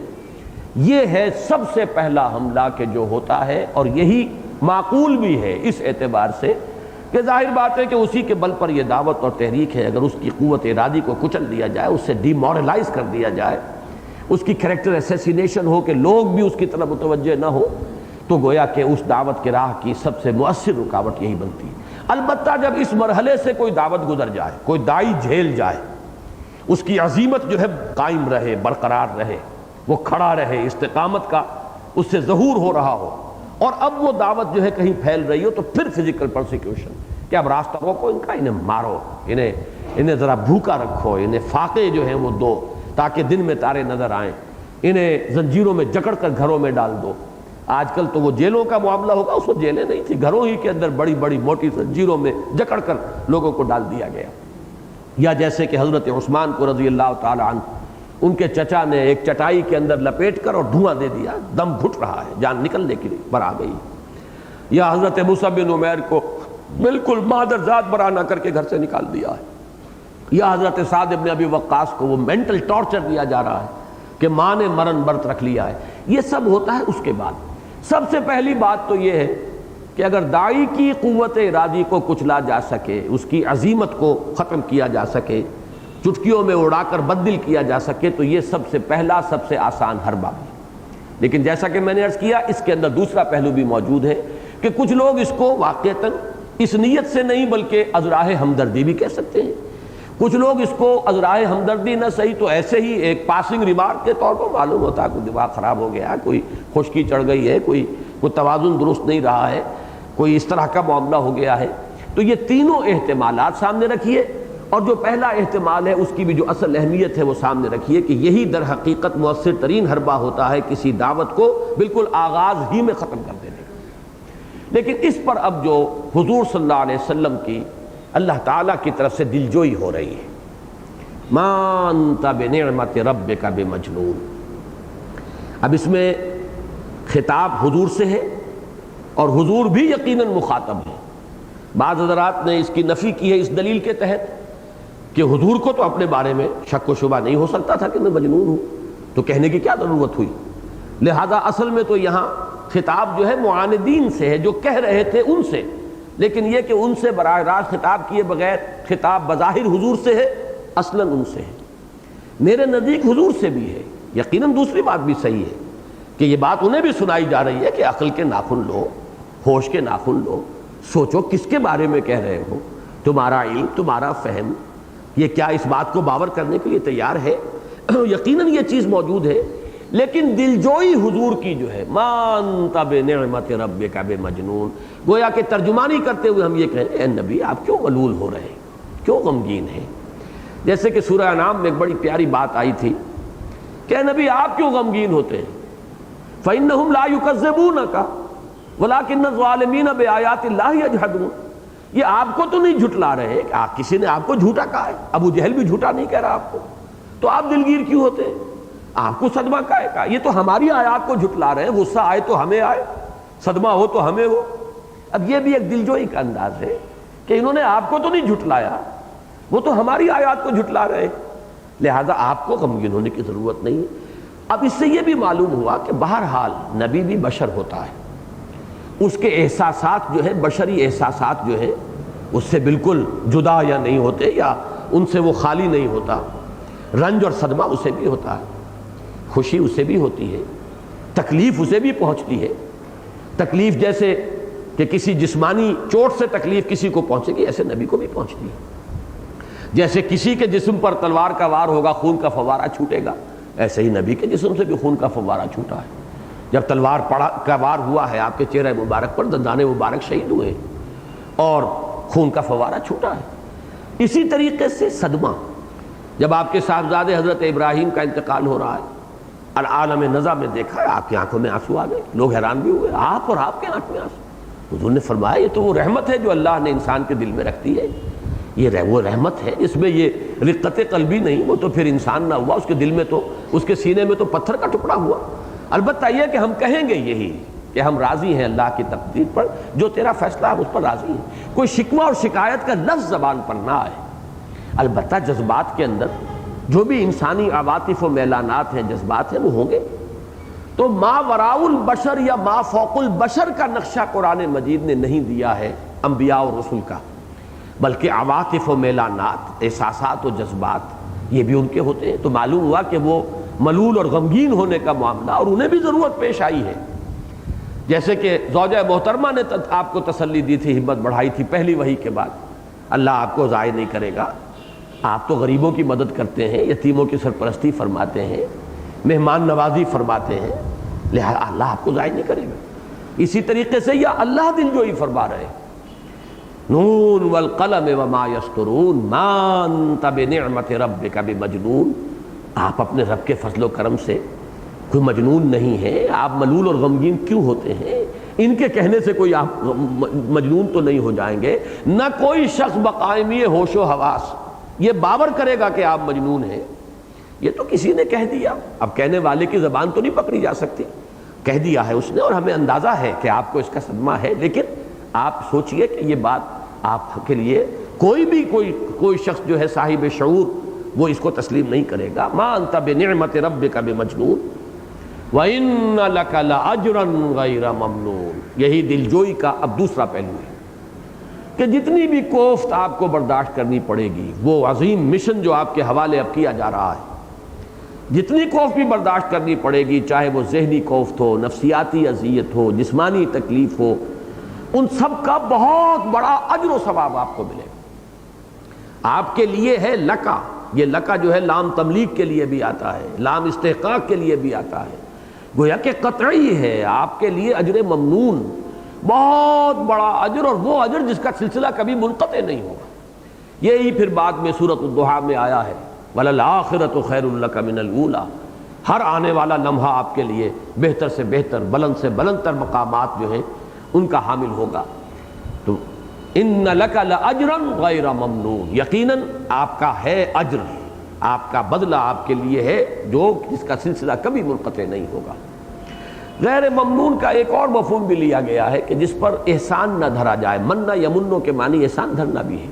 یہ ہے سب سے پہلا حملہ کہ جو ہوتا ہے، اور یہی معقول بھی ہے اس اعتبار سے کہ ظاہر بات ہے کہ اسی کے بل پر یہ دعوت اور تحریک ہے۔ اگر اس کی قوت ارادی کو کچل دیا جائے، اس سے ڈی مورلائز کر دیا جائے، اس کی کریکٹر اسیسینیشن ہو کہ لوگ بھی اس کی طرف متوجہ نہ ہو، تو گویا کہ اس دعوت کی راہ کی سب سے مؤثر رکاوٹ یہی بنتی ہے۔ البتہ جب اس مرحلے سے کوئی دعوت گزر جائے، کوئی داعی جھیل جائے، اس کی عزیمت جو ہے قائم رہے، برقرار رہے، وہ کھڑا رہے، استقامت کا اس سے ظہور ہو رہا ہو، اور اب وہ دعوت جو ہے کہیں پھیل رہی ہو، تو پھر فزیکل پرسیکیوشن کہ اب راستہ روکو ان کا، انہیں مارو، انہیں ذرا بھوکا رکھو، انہیں فاقے جو ہیں وہ دو تاکہ دن میں تارے نظر آئیں، انہیں زنجیروں میں جکڑ کر گھروں میں ڈال دو۔ آج کل تو وہ جیلوں کا معاملہ ہوگا، اس وقت جیلیں نہیں تھی، گھروں ہی کے اندر بڑی بڑی موٹی زنجیروں میں جکڑ کر لوگوں کو ڈال دیا گیا۔ یا جیسے کہ حضرت عثمان کو رضی اللہ تعالی عنہ، ان کے چچا نے ایک چٹائی کے اندر لپیٹ کر اور دھواں دے دیا، دم گھٹ رہا ہے، جان نکلنے کے لیے پر آ گئی۔ یا حضرت مصعب بن عمیر کو بالکل مادرزاد برا نہ کر کے گھر سے نکال دیا ہے۔ یا حضرت سعد بن ابی وقاص کو وہ مینٹل ٹارچر دیا جا رہا ہے کہ ماں نے مرن برت رکھ لیا ہے۔ یہ سب ہوتا ہے اس کے بعد۔ سب سے پہلی بات تو یہ ہے کہ اگر داعی کی قوت ارادی کو کچلا جا سکے، اس کی عزیمت کو ختم کیا جا سکے، چٹکیوں میں اڑا کر بددل کیا جا سکے، تو یہ سب سے پہلا، سب سے آسان حربہ بھی۔ لیکن جیسا کہ میں نے عرض کیا، اس کے اندر دوسرا پہلو بھی موجود ہے کہ کچھ لوگ اس کو واقعتاً اس نیت سے نہیں بلکہ ازراہ ہمدردی بھی کہہ سکتے ہیں۔ کچھ لوگ اس کو ازراہ ہمدردی نہ صحیح تو ایسے ہی ایک پاسنگ ریمارک کے طور پر معلوم ہوتا ہے، کوئی دماغ خراب ہو گیا ہے، کوئی خشکی چڑھ گئی ہے، کوئی توازن درست نہیں رہا ہے، کوئی اس طرح کا معاملہ ہو گیا ہے۔ تو یہ تینوں احتمالات سامنے رکھیے، اور جو پہلا احتمال ہے اس کی بھی جو اصل اہمیت ہے وہ سامنے رکھیے کہ یہی در حقیقت مؤثر ترین حربہ ہوتا ہے کسی دعوت کو بالکل آغاز ہی میں ختم کر دینے کا۔ لیکن اس پر اب جو حضور صلی اللہ علیہ وسلم کی اللہ تعالیٰ کی طرف سے دلجوئی ہو رہی ہے، ما انت بنعمت ربک بمجنون، اب اس میں خطاب حضور سے ہے، اور حضور بھی یقیناً مخاطب ہے۔ بعض حضرات نے اس کی نفی کی ہے اس دلیل کے تحت کہ حضور کو تو اپنے بارے میں شک و شبہ نہیں ہو سکتا تھا کہ میں مجنون ہوں، تو کہنے کی کیا ضرورت ہوئی؟ لہذا اصل میں تو یہاں خطاب جو ہے معاندین سے ہے، جو کہہ رہے تھے ان سے، لیکن یہ کہ ان سے براہ راست خطاب کیے بغیر خطاب بظاہر حضور سے ہے، اصلاً ان سے ہے۔ میرے نزدیک حضور سے بھی ہے۔ یقیناً دوسری بات بھی صحیح ہے کہ یہ بات انہیں بھی سنائی جا رہی ہے کہ عقل کے ناخن لو، ہوش کے ناخن لو، سوچو کس کے بارے میں کہہ رہے ہو، تمہارا علم، تمہارا فہم، یہ کیا اس بات کو باور کرنے کے لیے تیار ہے؟ یقیناً یہ چیز موجود ہے، لیکن دلجوئی حضور کی جو ہے ما انت بنعمت ربک بمجنون، گویا کہ ترجمانی کرتے ہوئے ہم یہ کہیں اے نبی آپ کیوں ملول ہو رہے ہیں، کیوں غمگین ہیں؟ جیسے کہ سورہ انعام میں ایک بڑی پیاری بات آئی تھی کہ اے نبی آپ کیوں غمگین ہوتے ہیں؟ فإنہم لا یکذبونک ولکن الظالمین بآیات اللہ یجحدون، یہ آپ کو تو نہیں جھٹلا رہے کہ کسی نے آپ کو جھوٹا کہا ہے، ابو جہل بھی جھوٹا نہیں کہہ رہا آپ کو، تو آپ دلگیر کیوں ہوتے ہیں؟ آپ کو صدمہ کائے کا؟ یہ تو ہماری آیات کو جھٹلا رہے ہیں، غصہ آئے تو ہمیں آئے، صدمہ ہو تو ہمیں ہو۔ اب یہ بھی ایک دلجوئی کا انداز ہے کہ انہوں نے آپ کو تو نہیں جھٹلایا، وہ تو ہماری آیات کو جھٹلا رہے، لہذا آپ کو غمگین ہونے کی ضرورت نہیں۔ اب اس سے یہ بھی معلوم ہوا کہ بہرحال نبی بھی بشر ہوتا ہے، اس کے احساسات جو ہے، بشری احساسات جو ہے، اس سے بالکل جدا یا نہیں ہوتے، یا ان سے وہ خالی نہیں ہوتا۔ رنج اور صدمہ اسے بھی ہوتا ہے، خوشی اسے بھی ہوتی ہے، تکلیف اسے بھی پہنچتی ہے۔ تکلیف جیسے کہ کسی جسمانی چوٹ سے تکلیف کسی کو پہنچے گی، ایسے نبی کو بھی پہنچتی ہے۔ جیسے کسی کے جسم پر تلوار کا وار ہوگا، خون کا فوارہ چھوٹے گا، ایسے ہی نبی کے جسم سے بھی خون کا فوارہ چھوٹا ہے۔ جب تلوار کا وار ہوا ہے آپ کے چہرہ مبارک پر، دندان مبارک شہید ہوئے اور خون کا فوارہ چھوٹا ہے۔ اسی طریقے سے صدمہ، جب آپ کے صاحبزادے حضرت ابراہیم کا انتقال ہو رہا ہے، العالم نزع میں دیکھا ہے، آپ کی آنکھوں میں آنسو آ گئے، لوگ حیران بھی ہوئے، آپ اور آپ کے آنکھ میں آنسو۔ حضور نے فرمایا یہ تو وہ رحمت ہے جو اللہ نے انسان کے دل میں رکھتی ہے، یہ وہ رحمت ہے جس میں یہ رقت قلبی نہیں، وہ تو پھر انسان نہ ہوا، اس کے دل میں تو، اس کے سینے میں تو پتھر کا ٹکڑا ہوا۔ البتہ یہ کہ ہم کہیں گے یہی کہ ہم راضی ہیں اللہ کی تقدیر پر، جو تیرا فیصلہ ہم اس پر راضی ہیں۔ کوئی شکوہ اور شکایت کا لفظ زبان پر نہ آئے، البتہ جذبات کے اندر جو بھی انسانی عواطف و میلانات ہیں، جذبات ہیں، وہ ہوں گے۔ تو ما وراء البشر یا ما فوق البشر کا نقشہ قرآن مجید نے نہیں دیا ہے انبیاء اور رسل کا، بلکہ عواطف و میلانات، احساسات و جذبات یہ بھی ان کے ہوتے ہیں۔ تو معلوم ہوا کہ وہ ملول اور غمگین ہونے کا معاملہ، اور انہیں بھی ضرورت پیش آئی ہے۔ جیسے کہ زوجہ محترمہ نے آپ کو تسلی دی تھی، ہمت بڑھائی تھی پہلی وحی کے بعد، اللہ آپ کو ضائع نہیں کرے گا، آپ تو غریبوں کی مدد کرتے ہیں، یتیموں کی سرپرستی فرماتے ہیں، مہمان نوازی فرماتے ہیں، لہذا اللہ آپ کو ضائع نہیں کرے گا۔ اسی طریقے سے یا اللہ دل جوئی فرما رہے ہیں، نون والقلم وما یسطرون ما انت بنعمت ربک بمجنون، آپ اپنے رب کے فضل و کرم سے کوئی مجنون نہیں ہے، آپ ملول اور غمگین کیوں ہوتے ہیں؟ ان کے کہنے سے کوئی آپ مجنون تو نہیں ہو جائیں گے۔ نہ کوئی شخص بقائمی ہوش و حواس یہ باور کرے گا کہ آپ مجنون ہیں، یہ تو کسی نے کہہ دیا، اب کہنے والے کی زبان تو نہیں پکڑی جا سکتی، کہہ دیا ہے اس نے، اور ہمیں اندازہ ہے کہ آپ کو اس کا صدمہ ہے، لیکن آپ سوچئے کہ یہ بات آپ کے لیے کوئی شخص جو ہے صاحب شعور وہ اس کو تسلیم نہیں کرے گا۔ ما انت بنعمت ربک بمجنون وَإِنَّ لَكَ لَأَجْرًا غَيْرَ مَمْنُونٍ۔ یہی دلجوئی کا اب دوسرا پہلو ہے کہ جتنی بھی کوفت آپ کو برداشت کرنی پڑے گی، وہ عظیم مشن جو آپ کے حوالے اب کیا جا رہا ہے، جتنی کوفت بھی برداشت کرنی پڑے گی، چاہے وہ ذہنی کوفت ہو، نفسیاتی اذیت ہو، جسمانی تکلیف ہو، ان سب کا بہت بڑا اجر و ثواب آپ کو ملے گا۔ آپ کے لیے ہے لکا، یہ لکا جو ہے لام تملیک کے لیے بھی آتا ہے، لام استحقاق کے لیے بھی آتا ہے، گویا کہ قطعی ہے آپ کے لیے اجر ممنون، بہت بڑا اجر، اور وہ اجر جس کا سلسلہ کبھی منقطع نہیں ہوگا۔ یہی پھر بعد میں سورۃ الضحیٰ میں آیا ہے وَلَلْآخِرَةُ خَيْرٌ لَكَ مِنَ الْأُولَىٰ، ہر آنے والا لمحہ آپ کے لیے بہتر سے بہتر، بلند سے بلندتر مقامات جو ہیں ان کا حامل ہوگا۔ تو اِنَّ لَكَ لَأَجْرًا غَيْرَ مَمْنُونٍ، یقیناً آپ کا ہے اجر، آپ کا بدلہ آپ کے لیے ہے جس کا سلسلہ کبھی منقطع نہیں ہوگا۔ غیر ممنون کا ایک اور مفہوم بھی لیا گیا ہے کہ جس پر احسان نہ دھرا جائے، منّا یمنو کے معنی احسان دھرنا بھی ہے۔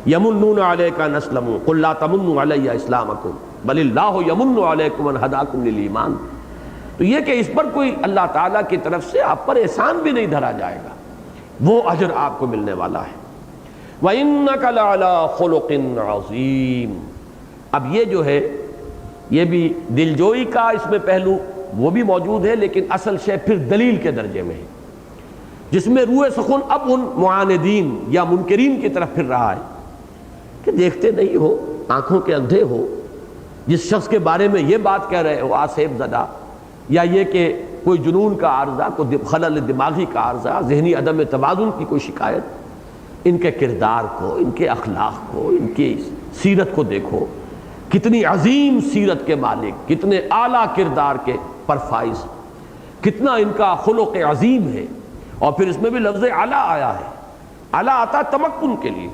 یمنون علیک ان اسلموا قل لا تمنوا علی اسلامکم بل اللہ یمن علیکم ان ہداکم للایمان، تو یہ کہ اس پر کوئی اللہ تعالیٰ کی طرف سے آپ پر احسان بھی نہیں دھرا جائے گا، وہ اجر آپ کو ملنے والا ہے۔ وَإِنَّكَ لَعَلَىٰ خُلُقٍ عَظِيمٍ، اب یہ جو ہے یہ بھی دلجوئی کا اس میں پہلو وہ بھی موجود ہے، لیکن اصل شے پھر دلیل کے درجے میں ہے، جس میں روح سخن اب ان معاندین یا منکرین کی طرف پھر رہا ہے کہ دیکھتے نہیں ہو، آنکھوں کے اندھے ہو، جس شخص کے بارے میں یہ بات کہہ رہے ہو آسیب زدہ، یا یہ کہ کوئی جنون کا عارضہ، کوئی خلل دماغی کا عارضہ، ذہنی عدم توازن کی کوئی شکایت، ان کے کردار کو، ان کے اخلاق کو، ان کی سیرت کو دیکھو، کتنی عظیم سیرت کے مالک، کتنے اعلیٰ کردار کے پرفائز، کتنا ان کا خلق عظیم ہے، اور پھر اس میں بھی لفظ اعلیٰ آیا ہے، اعلیٰ آتا تمکن کے لیے،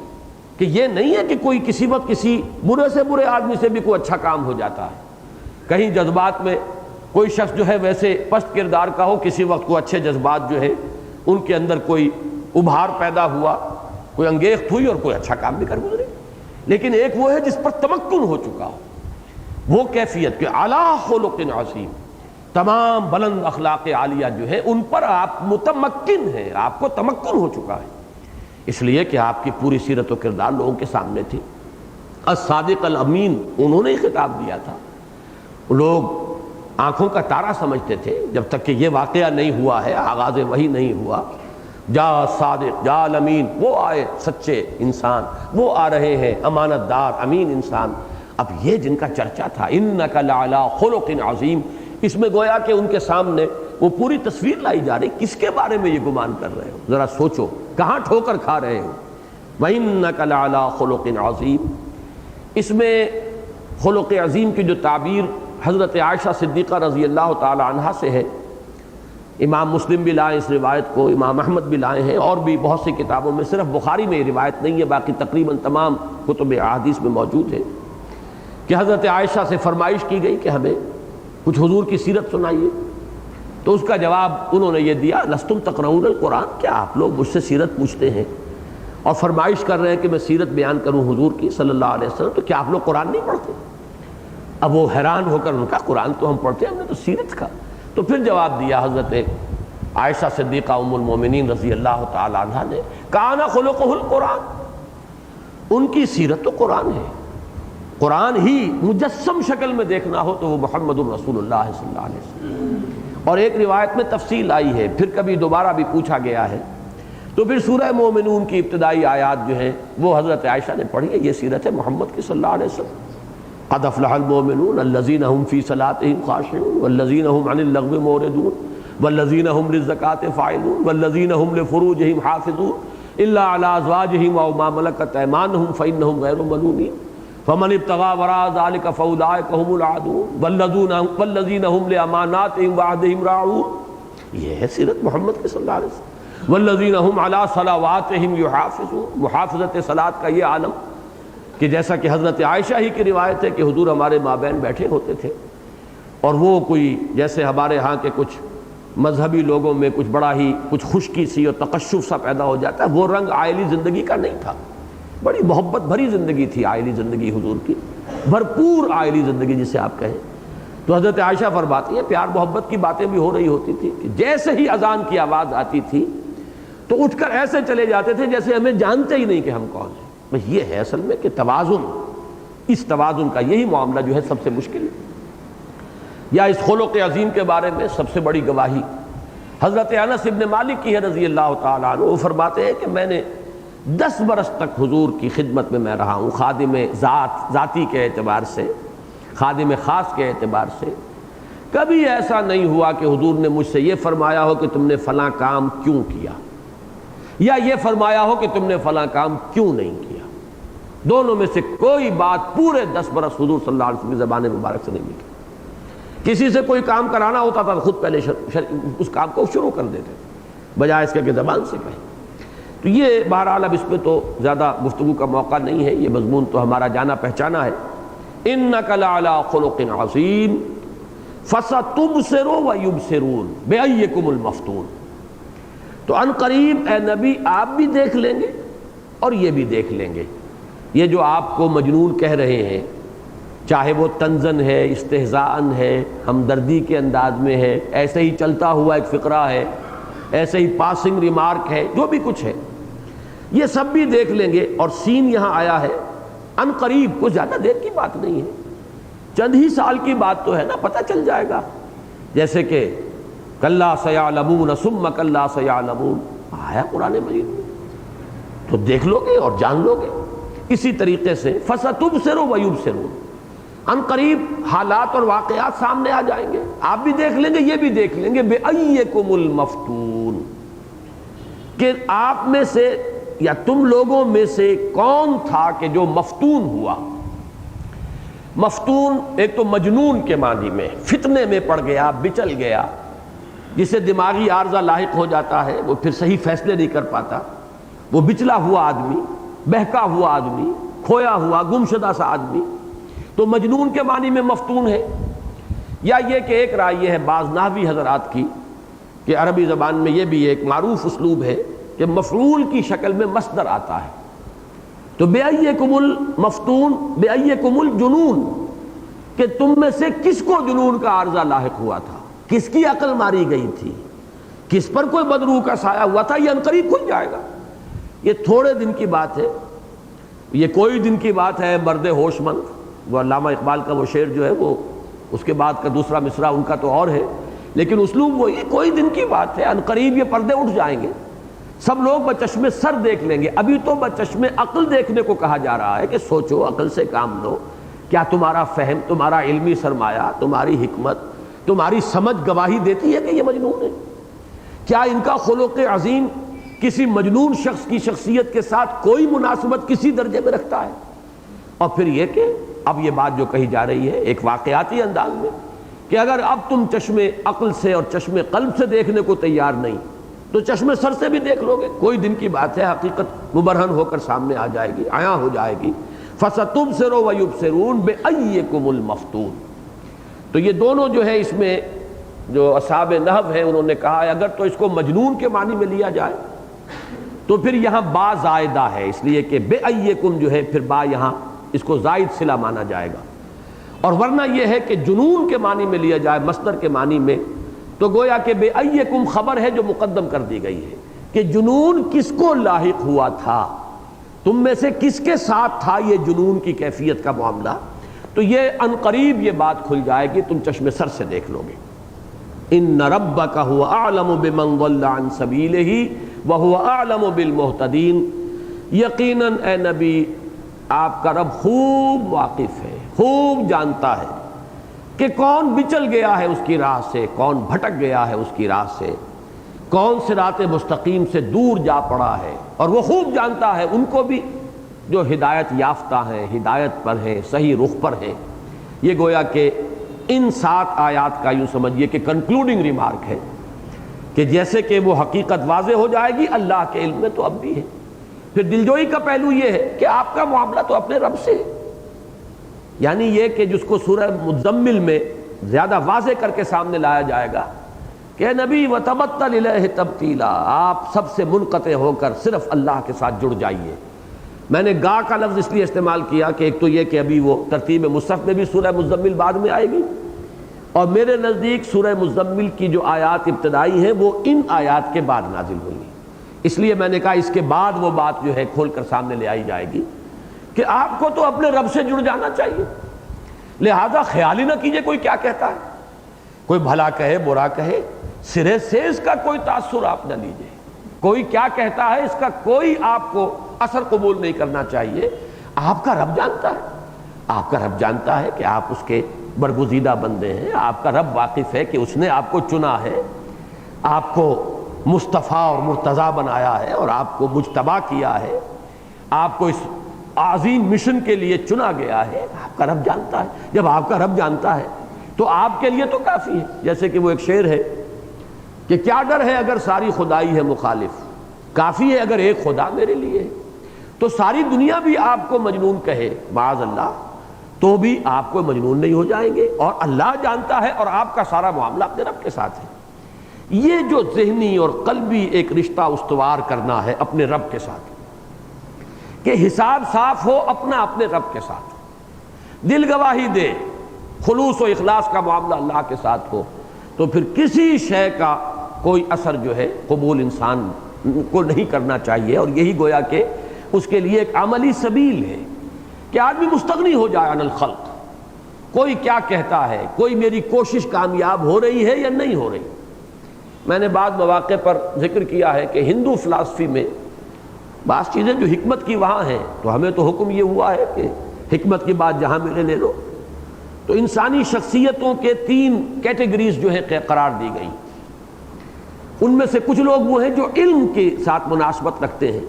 کہ یہ نہیں ہے کہ کوئی کسی وقت کسی برے سے برے آدمی سے بھی کوئی اچھا کام ہو جاتا ہے، کہیں جذبات میں کوئی شخص جو ہے ویسے پست کردار کا ہو، کسی وقت کو اچھے جذبات جو ہے ان کے اندر کوئی ابھار پیدا ہوا، کوئی انگیخت ہوئی اور کوئی اچھا کام بھی کر گزرے، لیکن ایک وہ ہے جس پر تمکن ہو چکا ہو، وہ کیفیت کہ اعلیٰ خلق عظیم، تمام بلند اخلاق عالیہ جو ہے ان پر آپ متمکن ہیں، آپ کو تمکن ہو چکا ہے، اس لیے کہ آپ کی پوری سیرت و کردار لوگوں کے سامنے تھی۔ الصادق الامین انہوں نے ہی خطاب دیا تھا، لوگ آنکھوں کا تارا سمجھتے تھے جب تک کہ یہ واقعہ نہیں ہوا ہے، آغاز وحی نہیں ہوا، جا صادق جا الامین، وہ آئے سچے انسان، وہ آ رہے ہیں امانت دار امین انسان۔ اب یہ جن کا چرچا تھا انک لعلی خلق عظیم، اس میں گویا کہ ان کے سامنے وہ پوری تصویر لائی جا رہی، کس کے بارے میں یہ گمان کر رہے ہو، ذرا سوچو کہاں ٹھوکر کھا رہے ہو۔ وَإِنَّكَ لَعَلَىٰ خُلُقٍ عَظِيمٍ، اس میں خلق عظیم کی جو تعبیر حضرت عائشہ صدیقہ رضی اللہ تعالی عنہا سے ہے، امام مسلم بھی لائے اس روایت کو، امام احمد بھی لائے ہیں، اور بھی بہت سی کتابوں میں، صرف بخاری میں یہ روایت نہیں ہے، باقی تقریباً تمام کتب احادیث میں موجود ہے کہ حضرت عائشہ سے فرمائش کی گئی کہ ہمیں کچھ حضور کی سیرت سنائیے، تو اس کا جواب انہوں نے یہ دیا لستم تقرؤون القرآن، کیا آپ لوگ مجھ سے سیرت پوچھتے ہیں اور فرمائش کر رہے ہیں کہ میں سیرت بیان کروں حضور کی صلی اللہ علیہ وسلم، تو کیا آپ لوگ قرآن نہیں پڑھتے؟ اب وہ حیران ہو کر ان کا قرآن تو ہم پڑھتے ہیں، ہم نے تو سیرت کا۔ تو پھر جواب دیا حضرت عائشہ صدیقہ ام المومنین رضی اللہ تعالی عنہا نے، کان خلقہ القرآن، ان کی سیرت تو قرآن ہے۔ قرآن ہی مجسم شکل میں دیکھنا ہو تو وہ محمد الرسول اللہ صلی اللہ علیہ وسلم۔ اور ایک روایت میں تفصیل آئی ہے، پھر کبھی دوبارہ بھی پوچھا گیا ہے، تو پھر سورہ مومنون کی ابتدائی آیات جو ہیں وہ حضرت عائشہ نے پڑھی ہے، یہ سیرت ہے محمد کی صلی اللہ علیہ وسلم۔ قد افلح المؤمنون الذین هم فی صلاتهم خاشعون والذین هم عن اللغو معرضون والذین هم للزکاة فاعلون والذین هم لفروجهم حافظون الا علی ازواجهم او ما ملکت ایمانهم فانهم غیر ملومین فمن ابتغى وراء ذلك فاولئک هم العادون والذین هم لاماناتهم وعهدهم راعون۔ یہ ہے سیرت محمد کی صلی اللہ علیہ وسلم۔ والذین هم علی صلواتهم یحافظون، محافظت صلاۃ کا یہ عالم کہ جیسا کہ حضرت عائشہ ہی کی روایت ہے کہ حضور ہمارے مابین بیٹھے ہوتے تھے، اور وہ کوئی جیسے ہمارے ہاں کے کچھ مذہبی لوگوں میں کچھ بڑا ہی کچھ خشکی سی اور تقشف سا پیدا ہو جاتا ہے، وہ رنگ عائلی زندگی کا نہیں تھا، بڑی محبت بھری زندگی تھی عائلی زندگی حضور کی، بھرپور عائلی زندگی جسے آپ کہیں۔ تو حضرت عائشہ فرماتی ہیں پیار محبت کی باتیں بھی ہو رہی ہوتی تھی کہ جیسے ہی اذان کی آواز آتی تھی تو اٹھ کر ایسے چلے جاتے تھے جیسے ہمیں جانتے ہی نہیں کہ ہم کون ہیں۔ یہ ہے اصل میں کہ توازن، اس توازن کا یہی معاملہ جو ہے سب سے مشکل ہے۔ یا اس خلق عظیم کے بارے میں سب سے بڑی گواہی حضرت انس ابن مالک کی ہے رضی اللہ تعالیٰ عنہ۔ وہ فرماتے ہیں کہ میں نے 10 برس تک حضور کی خدمت میں رہا ہوں، خادم ذاتی کے اعتبار سے، خادم خاص کے اعتبار سے۔ کبھی ایسا نہیں ہوا کہ حضور نے مجھ سے یہ فرمایا ہو کہ تم نے فلاں کام کیوں کیا، یا یہ فرمایا ہو کہ تم نے فلاں کام کیوں نہیں کیا۔ دونوں میں سے کوئی بات پورے 10 برس حضور صلی اللہ علیہ وسلم کی زبان مبارک سے نہیں نکلی۔ کسی سے کوئی کام کرانا ہوتا تھا تو خود پہلے اس کام کو شروع کر دیتے تھے بجائے اس کے زبان سے کہیں۔ تو یہ بہرحال اب اس پہ تو زیادہ گفتگو کا موقع نہیں ہے، یہ مضمون تو ہمارا جانا پہچانا ہے۔ انک لعلی خلق عظیم فستبصر ویبصرون بأیکم المفتون۔ تو ان قریب اے نبی آپ بھی دیکھ لیں گے اور یہ بھی دیکھ لیں گے۔ یہ جو آپ کو مجنون کہہ رہے ہیں، چاہے وہ طنزاً ہے، استہزاءً ہے، ہمدردی کے انداز میں ہے، ایسے ہی چلتا ہوا ایک فقرہ ہے، ایسے ہی پاسنگ ریمارک ہے، جو بھی کچھ ہے، یہ سب بھی دیکھ لیں گے۔ اور سین یہاں آیا ہے ان قریب، کچھ زیادہ دیر کی بات نہیں ہے، چند ہی سال کی بات تو ہے نا، پتہ چل جائے گا۔ جیسے کہ کلا سیعلمون ثم کلا سیعلمون آیا قرآن مجید میں، تو دیکھ لو گے اور جان لو گے۔ اسی طریقے سے فستبصر ویبصرون، ان قریب حالات اور واقعات سامنے آ جائیں گے، آپ بھی دیکھ لیں گے یہ بھی دیکھ لیں گے۔ بأیکم المفتون، کہ آپ میں سے یا تم لوگوں میں سے کون تھا کہ جو مفتون ہوا۔ مفتون ایک تو مجنون کے معنی میں، فتنے میں پڑ گیا، بچل گیا، جسے دماغی عارضہ لاحق ہو جاتا ہے، وہ پھر صحیح فیصلے نہیں کر پاتا، وہ بچلا ہوا آدمی، بہکا ہوا آدمی، کھویا ہوا گمشدہ سا آدمی، تو مجنون کے معنی میں مفتون ہے۔ یا یہ کہ ایک رائے یہ ہے بعض نحوی حضرات کی کہ عربی زبان میں یہ بھی ایک معروف اسلوب ہے کہ مفعول کی شکل میں مصدر آتا ہے، تو بأیکم المفتون، بأیکم الجنون، کہ تم میں سے کس کو جنون کا عارضہ لاحق ہوا تھا، کس کی عقل ماری گئی تھی، کس پر کوئی بدروح کا سایہ ہوا تھا، یہ عنقریب کھل جائے گا۔ یہ تھوڑے دن کی بات ہے، یہ کوئی دن کی بات ہے۔ مرد ہوش مند، وہ علامہ اقبال کا وہ شعر جو ہے وہ اس کے بعد کا دوسرا مصرع ان کا تو اور ہے، لیکن اسلوب وہی، کوئی دن کی بات ہے، عنقریب یہ پردے اٹھ جائیں گے، سب لوگ بچشمے سر دیکھ لیں گے۔ ابھی تو بچشمے عقل دیکھنے کو کہا جا رہا ہے کہ سوچو، عقل سے کام لو، کیا تمہارا فہم، تمہارا علمی سرمایہ، تمہاری حکمت، تمہاری سمجھ گواہی دیتی ہے کہ یہ مجنون ہے؟ کیا ان کا خلق عظیم کسی مجنون شخص کی شخصیت کے ساتھ کوئی مناسبت کسی درجے میں رکھتا ہے؟ اور پھر یہ کہ اب یہ بات جو کہی جا رہی ہے ایک واقعاتی انداز میں کہ اگر اب تم چشمے عقل سے اور چشمے قلب سے دیکھنے کو تیار نہیں تو چشمے سر سے بھی دیکھ لو گے، کوئی دن کی بات ہے، حقیقت مبرہن ہو کر سامنے آ جائے گی، عیاں ہو جائے گی۔ فَسَتُبْصِرُ وَيُبْصِرُونَ بِأَيِّكُمُ الْمَفْتُونَ۔ تو یہ دونوں جو ہے اس میں جو اصحاب نحو ہیں انہوں نے کہا ہے اگر تو اس کو مجنون کے معنی میں لیا جائے تو پھر یہاں با زائدہ ہے، اس لیے کہ بے ایکم جو ہے پھر با یہاں اس کو زائد صلہ مانا جائے گا، اور ورنہ یہ ہے کہ جنون کے معنی میں لیا جائے مصدر کے معنی میں تو گویا کہ بے ایکم خبر ہے جو مقدم کر دی گئی ہے کہ جنون کس کو لاحق ہوا تھا، تم میں سے کس کے ساتھ تھا یہ جنون کی کیفیت کا معاملہ، تو یہ عنقریب یہ بات کھل جائے گی، تم چشم سر سے دیکھ لو گے۔ ان ربک هو اعلم بمن ضل عن سبیلہ وهو اعلم بالمہتدین، یقیناً اے نبی آپ کا رب خوب واقف ہے، خوب جانتا ہے کہ کون بچل گیا ہے اس کی راہ سے، کون بھٹک گیا ہے اس کی راہ سے، کون صراط مستقیم سے دور جا پڑا ہے، اور وہ خوب جانتا ہے ان کو بھی جو ہدایت یافتہ ہیں، ہدایت پر ہیں، صحیح رخ پر ہیں۔ یہ گویا کہ ان 7 آیات کا یوں سمجھیے کہ کنکلوڈنگ ریمارک ہے کہ جیسے کہ وہ حقیقت واضح ہو جائے گی اللہ کے علم میں تو اب بھی ہے۔ پھر دلجوئی کا پہلو یہ ہے کہ آپ کا معاملہ تو اپنے رب سے ہے، یعنی یہ کہ جس کو سورہ مزمل میں زیادہ واضح کر کے سامنے لایا جائے گا کہ نبی وتبتل الیہ تبتیلا، آپ سب سے منقطع ہو کر صرف اللہ کے ساتھ جڑ جائیے۔ میں نے گا کا لفظ اس لیے استعمال کیا کہ ایک تو یہ کہ ابھی وہ ترتیب مصحف میں بھی سورہ مزمل بعد میں آئے گی، اور میرے نزدیک سورہ مزمل کی جو آیات ابتدائی ہیں وہ ان آیات کے بعد نازل ہوئی، اس لیے میں نے کہا اس کے بعد وہ بات جو ہے کھول کر سامنے لے آئی جائے گی کہ آپ کو تو اپنے رب سے جڑ جانا چاہیے، لہذا خیال ہی نہ کیجئے کوئی کیا کہتا ہے، کوئی بھلا کہے برا کہے، سرے سے اس کا کوئی تاثر آپ نہ لیجئے، کوئی کیا کہتا ہے اس کا کوئی آپ کو اثر قبول نہیں کرنا چاہیے۔ آپ کا رب جانتا ہے، آپ کا رب جانتا ہے کہ آپ اس کے برگزیدہ بندے ہیں، آپ کا رب واقف ہے کہ اس نے آپ کو چنا ہے، آپ کو مصطفیٰ اور مرتضیٰ بنایا ہے اور آپ کو مجتبی کیا ہے، آپ کو اس عظیم مشن کے لیے چنا گیا ہے، آپ کا رب جانتا ہے۔ جب آپ کا رب جانتا ہے تو آپ کے لیے تو کافی ہے، جیسے کہ وہ ایک شعر ہے کہ کیا ڈر ہے اگر ساری خدائی ہے مخالف، کافی ہے اگر ایک خدا میرے لیے ہے۔ تو ساری دنیا بھی آپ کو مجنون کہے معاذ اللہ تو بھی آپ کو مجنون نہیں ہو جائیں گے، اور اللہ جانتا ہے اور آپ کا سارا معاملہ اپنے رب کے ساتھ ہے۔ یہ جو ذہنی اور قلبی ایک رشتہ استوار کرنا ہے اپنے رب کے ساتھ کہ حساب صاف ہو اپنا اپنے رب کے ساتھ، دل گواہی دے، خلوص و اخلاص کا معاملہ اللہ کے ساتھ ہو، تو پھر کسی شے کا کوئی اثر جو ہے قبول انسان کو نہیں کرنا چاہیے، اور یہی گویا کہ اس کے لیے ایک عملی سبیل ہے کہ آدمی مستغنی ہو جائے عن الخلق، کوئی کیا کہتا ہے، کوئی میری کوشش کامیاب ہو رہی ہے یا نہیں ہو رہی۔ میں نے بعض مواقع پر ذکر کیا ہے کہ ہندو فلسفی میں بعض چیزیں جو حکمت کی وہاں ہیں، تو ہمیں تو حکم یہ ہوا ہے کہ حکمت کی بات جہاں ملے لے لو، تو انسانی شخصیتوں کے 3 کیٹیگریز جو ہے قرار دی گئی، ان میں سے کچھ لوگ وہ ہیں جو علم کے ساتھ مناسبت رکھتے ہیں،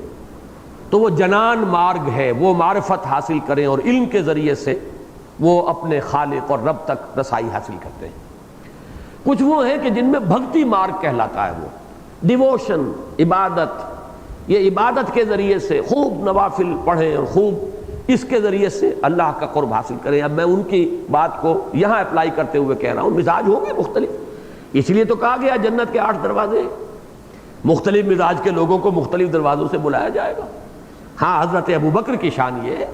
تو وہ جنان مارگ ہے، وہ معرفت حاصل کریں اور علم کے ذریعے سے وہ اپنے خالق اور رب تک رسائی حاصل کرتے ہیں۔ کچھ وہ ہیں کہ جن میں بھکتی مارگ کہلاتا ہے، وہ ڈیووشن، عبادت، یہ عبادت کے ذریعے سے خوب نوافل پڑھیں اور خوب اس کے ذریعے سے اللہ کا قرب حاصل کریں۔ اب میں ان کی بات کو یہاں اپلائی کرتے ہوئے کہہ رہا ہوں، مزاج ہوں گے مختلف، اس لیے تو کہا گیا جنت کے 8 دروازے، مختلف مزاج کے لوگوں کو مختلف دروازوں سے بلایا جائے گا۔ ہاں حضرت ابوبکر کی شان یہ ہے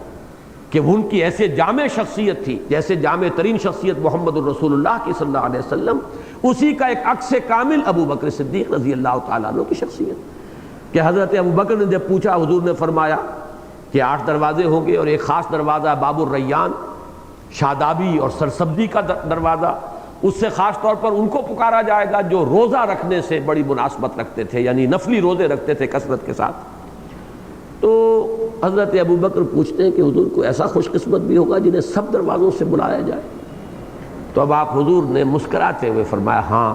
کہ ان کی ایسے جامع شخصیت تھی، جیسے جامع ترین شخصیت محمد الرسول اللہ کی صلی اللہ علیہ وسلم، اسی کا ایک عکس کامل ابوبکر صدیق رضی اللہ تعالیٰ عنہ کی شخصیت کہ حضرت ابوبکر نے جب پوچھا، حضور نے فرمایا کہ 8 دروازے ہوں گے اور ایک خاص دروازہ باب الریان، شادابی اور سرسبزی کا دروازہ، اس سے خاص طور پر ان کو پکارا جائے گا جو روزہ رکھنے سے بڑی مناسبت رکھتے تھے، یعنی نفلی روزے رکھتے تھے کثرت کے ساتھ۔ تو حضرت ابوبکر پوچھتے ہیں کہ حضور کو ایسا خوش قسمت بھی ہوگا جنہیں سب دروازوں سے بلایا جائے؟ تو اب آپ حضور نے مسکراتے ہوئے فرمایا ہاں،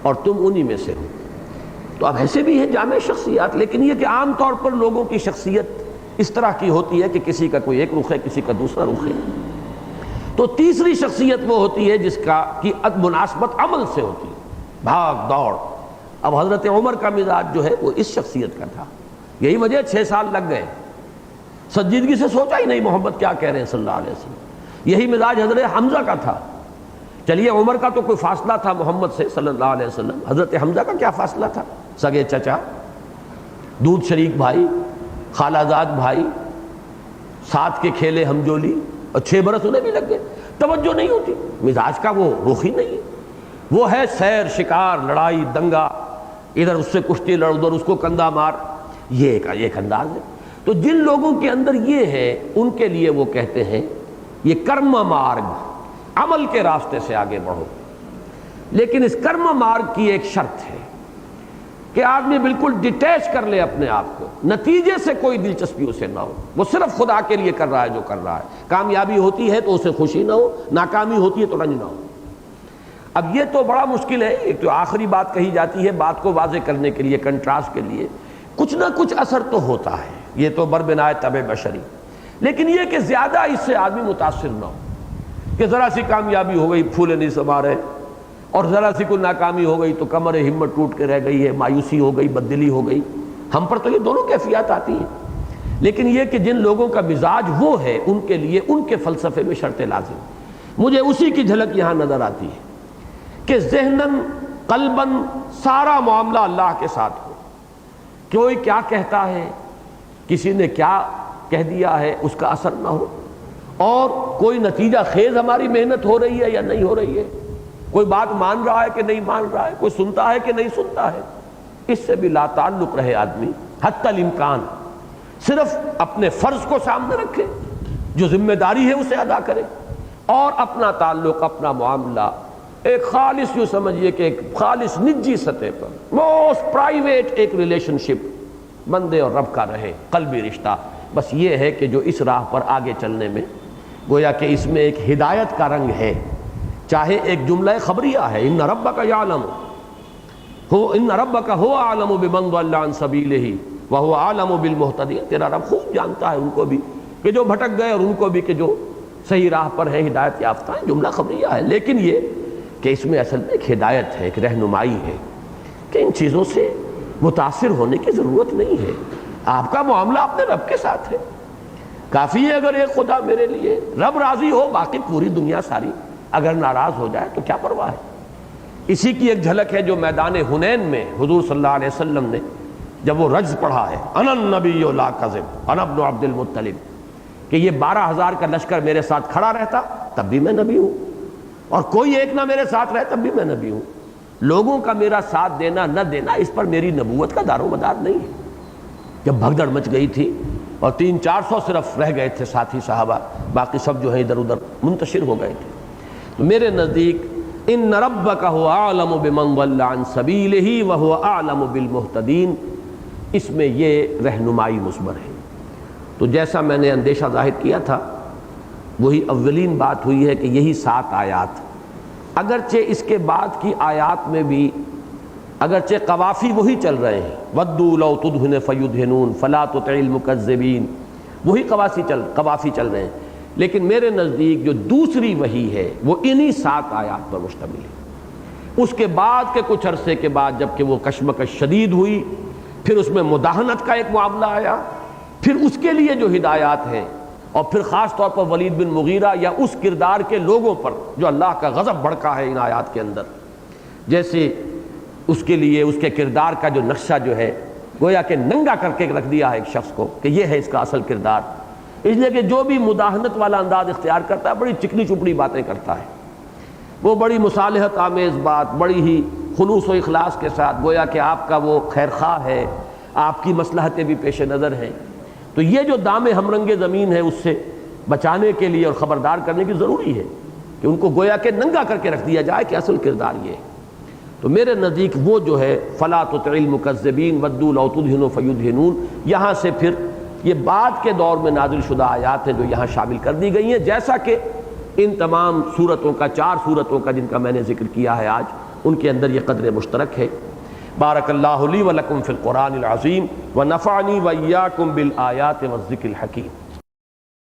اور تم انہی میں سے ہو۔ تو اب ایسے بھی ہیں جامع شخصیات، لیکن یہ کہ عام طور پر لوگوں کی شخصیت اس طرح کی ہوتی ہے کہ کسی کا کوئی ایک رخ ہے، کسی کا دوسرا رخ ہے۔ تو تیسری شخصیت وہ ہوتی ہے جس کا کی مناسبت عمل سے ہوتی ہے، بھاگ دوڑ۔ اب حضرت عمر کا مزاج جو ہے وہ اس شخصیت کا تھا، یہی وجہ 6 سال لگ گئے، سنجیدگی سے سوچا ہی نہیں محمد کیا کہہ رہے ہیں صلی اللہ علیہ وسلم۔ یہی مزاج حضرت حمزہ کا تھا، چلیے عمر کا تو کوئی فاصلہ تھا محمد سے صلی اللہ علیہ وسلم، حضرت حمزہ کا کیا فاصلہ تھا، سگے چچا، دودھ شریک بھائی، خالہ زاد بھائی، ساتھ کے کھیلے ہم جولی، اور 6 برس انہیں بھی لگ گئے، توجہ نہیں ہوتی، مزاج کا وہ رخ ہی نہیں ہے، وہ ہے سیر، شکار، لڑائی، دنگا، ادھر اس سے کشتی لڑ، ادھر اس کو کندھا مار، یہ ایک انداز ہے۔ تو جن لوگوں کے اندر یہ ہے ان کے لیے وہ کہتے ہیں یہ کرم مارگ، عمل کے راستے سے آگے بڑھو، لیکن اس کرم مارگ کی ایک شرط ہے کہ آدمی بالکل ڈیٹیچ کر لے اپنے آپ کو، نتیجے سے کوئی دلچسپی اسے نہ ہو، وہ صرف خدا کے لیے کر رہا ہے جو کر رہا ہے، کامیابی ہوتی ہے تو اسے خوشی نہ ہو، ناکامی ہوتی ہے تو رنج نہ ہو۔ اب یہ تو بڑا مشکل ہے، ایک تو آخری بات کہی جاتی ہے بات کو واضح کرنے کے لیے، کنٹراسٹ کے لیے، کچھ نہ کچھ اثر تو ہوتا ہے، یہ تو بربنائے طبع بشری، لیکن یہ کہ زیادہ اس سے آدمی متاثر نہ ہو کہ ذرا سی کامیابی ہو گئی پھولے نہیں سما رہے، اور ذرا سی کوئی ناکامی ہو گئی تو کمر ہمت ٹوٹ کے رہ گئی ہے، مایوسی ہو گئی، بددلی ہو گئی۔ ہم پر تو یہ دونوں کیفیات آتی ہیں، لیکن یہ کہ جن لوگوں کا مزاج وہ ہے ان کے لیے ان کے فلسفے میں شرط لازم، مجھے اسی کی جھلک یہاں نظر آتی ہے کہ ذہناً قلباً سارا معاملہ اللہ کے ساتھ ہو، کوئی کیا کہتا ہے، کسی نے کیا کہہ دیا ہے، اس کا اثر نہ ہو، اور کوئی نتیجہ خیز ہماری محنت ہو رہی ہے یا نہیں ہو رہی ہے، کوئی بات مان رہا ہے کہ نہیں مان رہا ہے، کوئی سنتا ہے کہ نہیں سنتا ہے، اس سے بھی لا تعلق رہے آدمی حتی الامکان، صرف اپنے فرض کو سامنے رکھے، جو ذمہ داری ہے اسے ادا کرے، اور اپنا تعلق، اپنا معاملہ ایک خالص، یوں سمجھیے کہ ایک خالص نجی سطح پر، موسٹ پرائیویٹ ایک ریلیشن شپ بندے اور رب کا رہے، قلبی رشتہ۔ بس یہ ہے کہ جو اس راہ پر آگے چلنے میں گویا کہ اس میں ایک ہدایت کا رنگ ہے، چاہے ایک جملہ خبریہ ہے، ان ربک یعلم ان ربک هو اعلم بمن ضل عن سبیلہ وهو اعلم بالمہتدین، تیرا رب خوب جانتا ہے ان کو بھی کہ جو بھٹک گئے اور ان کو بھی کہ جو صحیح راہ پر ہیں، ہدایت یافتہ ہیں۔ جملہ خبریہ ہے، لیکن یہ کہ اس میں اصل میں ایک ہدایت ہے، ایک رہنمائی ہے کہ ان چیزوں سے متاثر ہونے کی ضرورت نہیں ہے، آپ کا معاملہ اپنے رب کے ساتھ ہے، کافی ہے اگر ایک خدا میرے لیے، رب راضی ہو، باقی پوری دنیا ساری اگر ناراض ہو جائے تو کیا پرواہ ہے۔ اسی کی ایک جھلک ہے جو میدان حنین میں حضور صلی اللہ علیہ وسلم نے جب وہ رجز پڑھا ہے، انا النبی لا کذب انا ابن عبد المطلب، کہ یہ 12,000 کا لشکر میرے ساتھ کھڑا رہتا تب بھی میں نبی ہوں، اور کوئی ایک نہ میرے ساتھ رہے تب بھی میں نبی ہوں، لوگوں کا میرا ساتھ دینا نہ دینا اس پر میری نبوت کا دار و مدار نہیں ہے۔ جب بھگدڑ مچ گئی تھی اور 300-400 صرف رہ گئے تھے ساتھی صحابہ، باقی سب جو ہیں ادھر ادھر منتشر ہو گئے تھے، تو میرے نزدیک ان ربک هو اعلم بمن ضل عن سبیلہ وهو اعلم بالمہتدین، اس میں یہ رہنمائی مثمر ہے۔ تو جیسا میں نے اندیشہ ظاہر کیا تھا وہی اولین بات ہوئی ہے کہ یہی 7 آیات، اگرچہ اس کے بعد کی آیات میں بھی اگرچہ قوافی وہی چل رہے ہیں، وَدُّوا لَوْ تُدْهِنُ فَيُدْهِنُونَ فَلَا تُطِعِ الْمُكَذِّبِينَ، وہی قوافی چل رہے ہیں، لیکن میرے نزدیک جو دوسری وحی ہے وہ انہی 7 آیات پر مشتمل ہے۔ اس کے بعد کے کچھ عرصے کے بعد جب کہ وہ کشمکش شدید ہوئی، پھر اس میں مداہنت کا ایک معاملہ آیا، پھر اس کے لیے جو ہدایات ہیں، اور پھر خاص طور پر ولید بن مغیرہ یا اس کردار کے لوگوں پر جو اللہ کا غضب بھڑکا ہے ان آیات کے اندر، جیسے اس کے لیے اس کے کردار کا جو نقشہ جو ہے گویا کہ ننگا کر کے رکھ دیا ہے ایک شخص کو کہ یہ ہے اس کا اصل کردار، اس لیے کہ جو بھی مداہنت والا انداز اختیار کرتا ہے بڑی چکنی چپڑی باتیں کرتا ہے، وہ بڑی مصالحت آمیز بات، بڑی ہی خلوص و اخلاص کے ساتھ گویا کہ آپ کا وہ خیر خواہ ہے، آپ کی مصلحتیں بھی پیش نظر ہیں، تو یہ جو دام ہم رنگ زمین ہے اس سے بچانے کے لیے اور خبردار کرنے کی ضروری ہے کہ ان کو گویا کہ ننگا کر کے رکھ دیا جائے کہ اصل کردار یہ ہے۔ تو میرے نزدیک وہ جو ہے فَلَا تُطِعِ الْمُكَذِّبِينَ وَدُّوا لَوْ تُدْهِنُ فَيُدْهِنُونَ، یہاں سے پھر یہ بعد کے دور میں نازل شدہ آیات ہیں جو یہاں شامل کر دی گئی ہیں، جیسا کہ ان تمام صورتوں کا 4 صورتوں کا جن کا میں نے ذکر کیا ہے آج، ان کے اندر یہ قدر مشترک ہے۔ بارک اللہ لی ولکم فی القرآن العظیم ونفعنی وإیاکم بالآیات والذکر الحکیم۔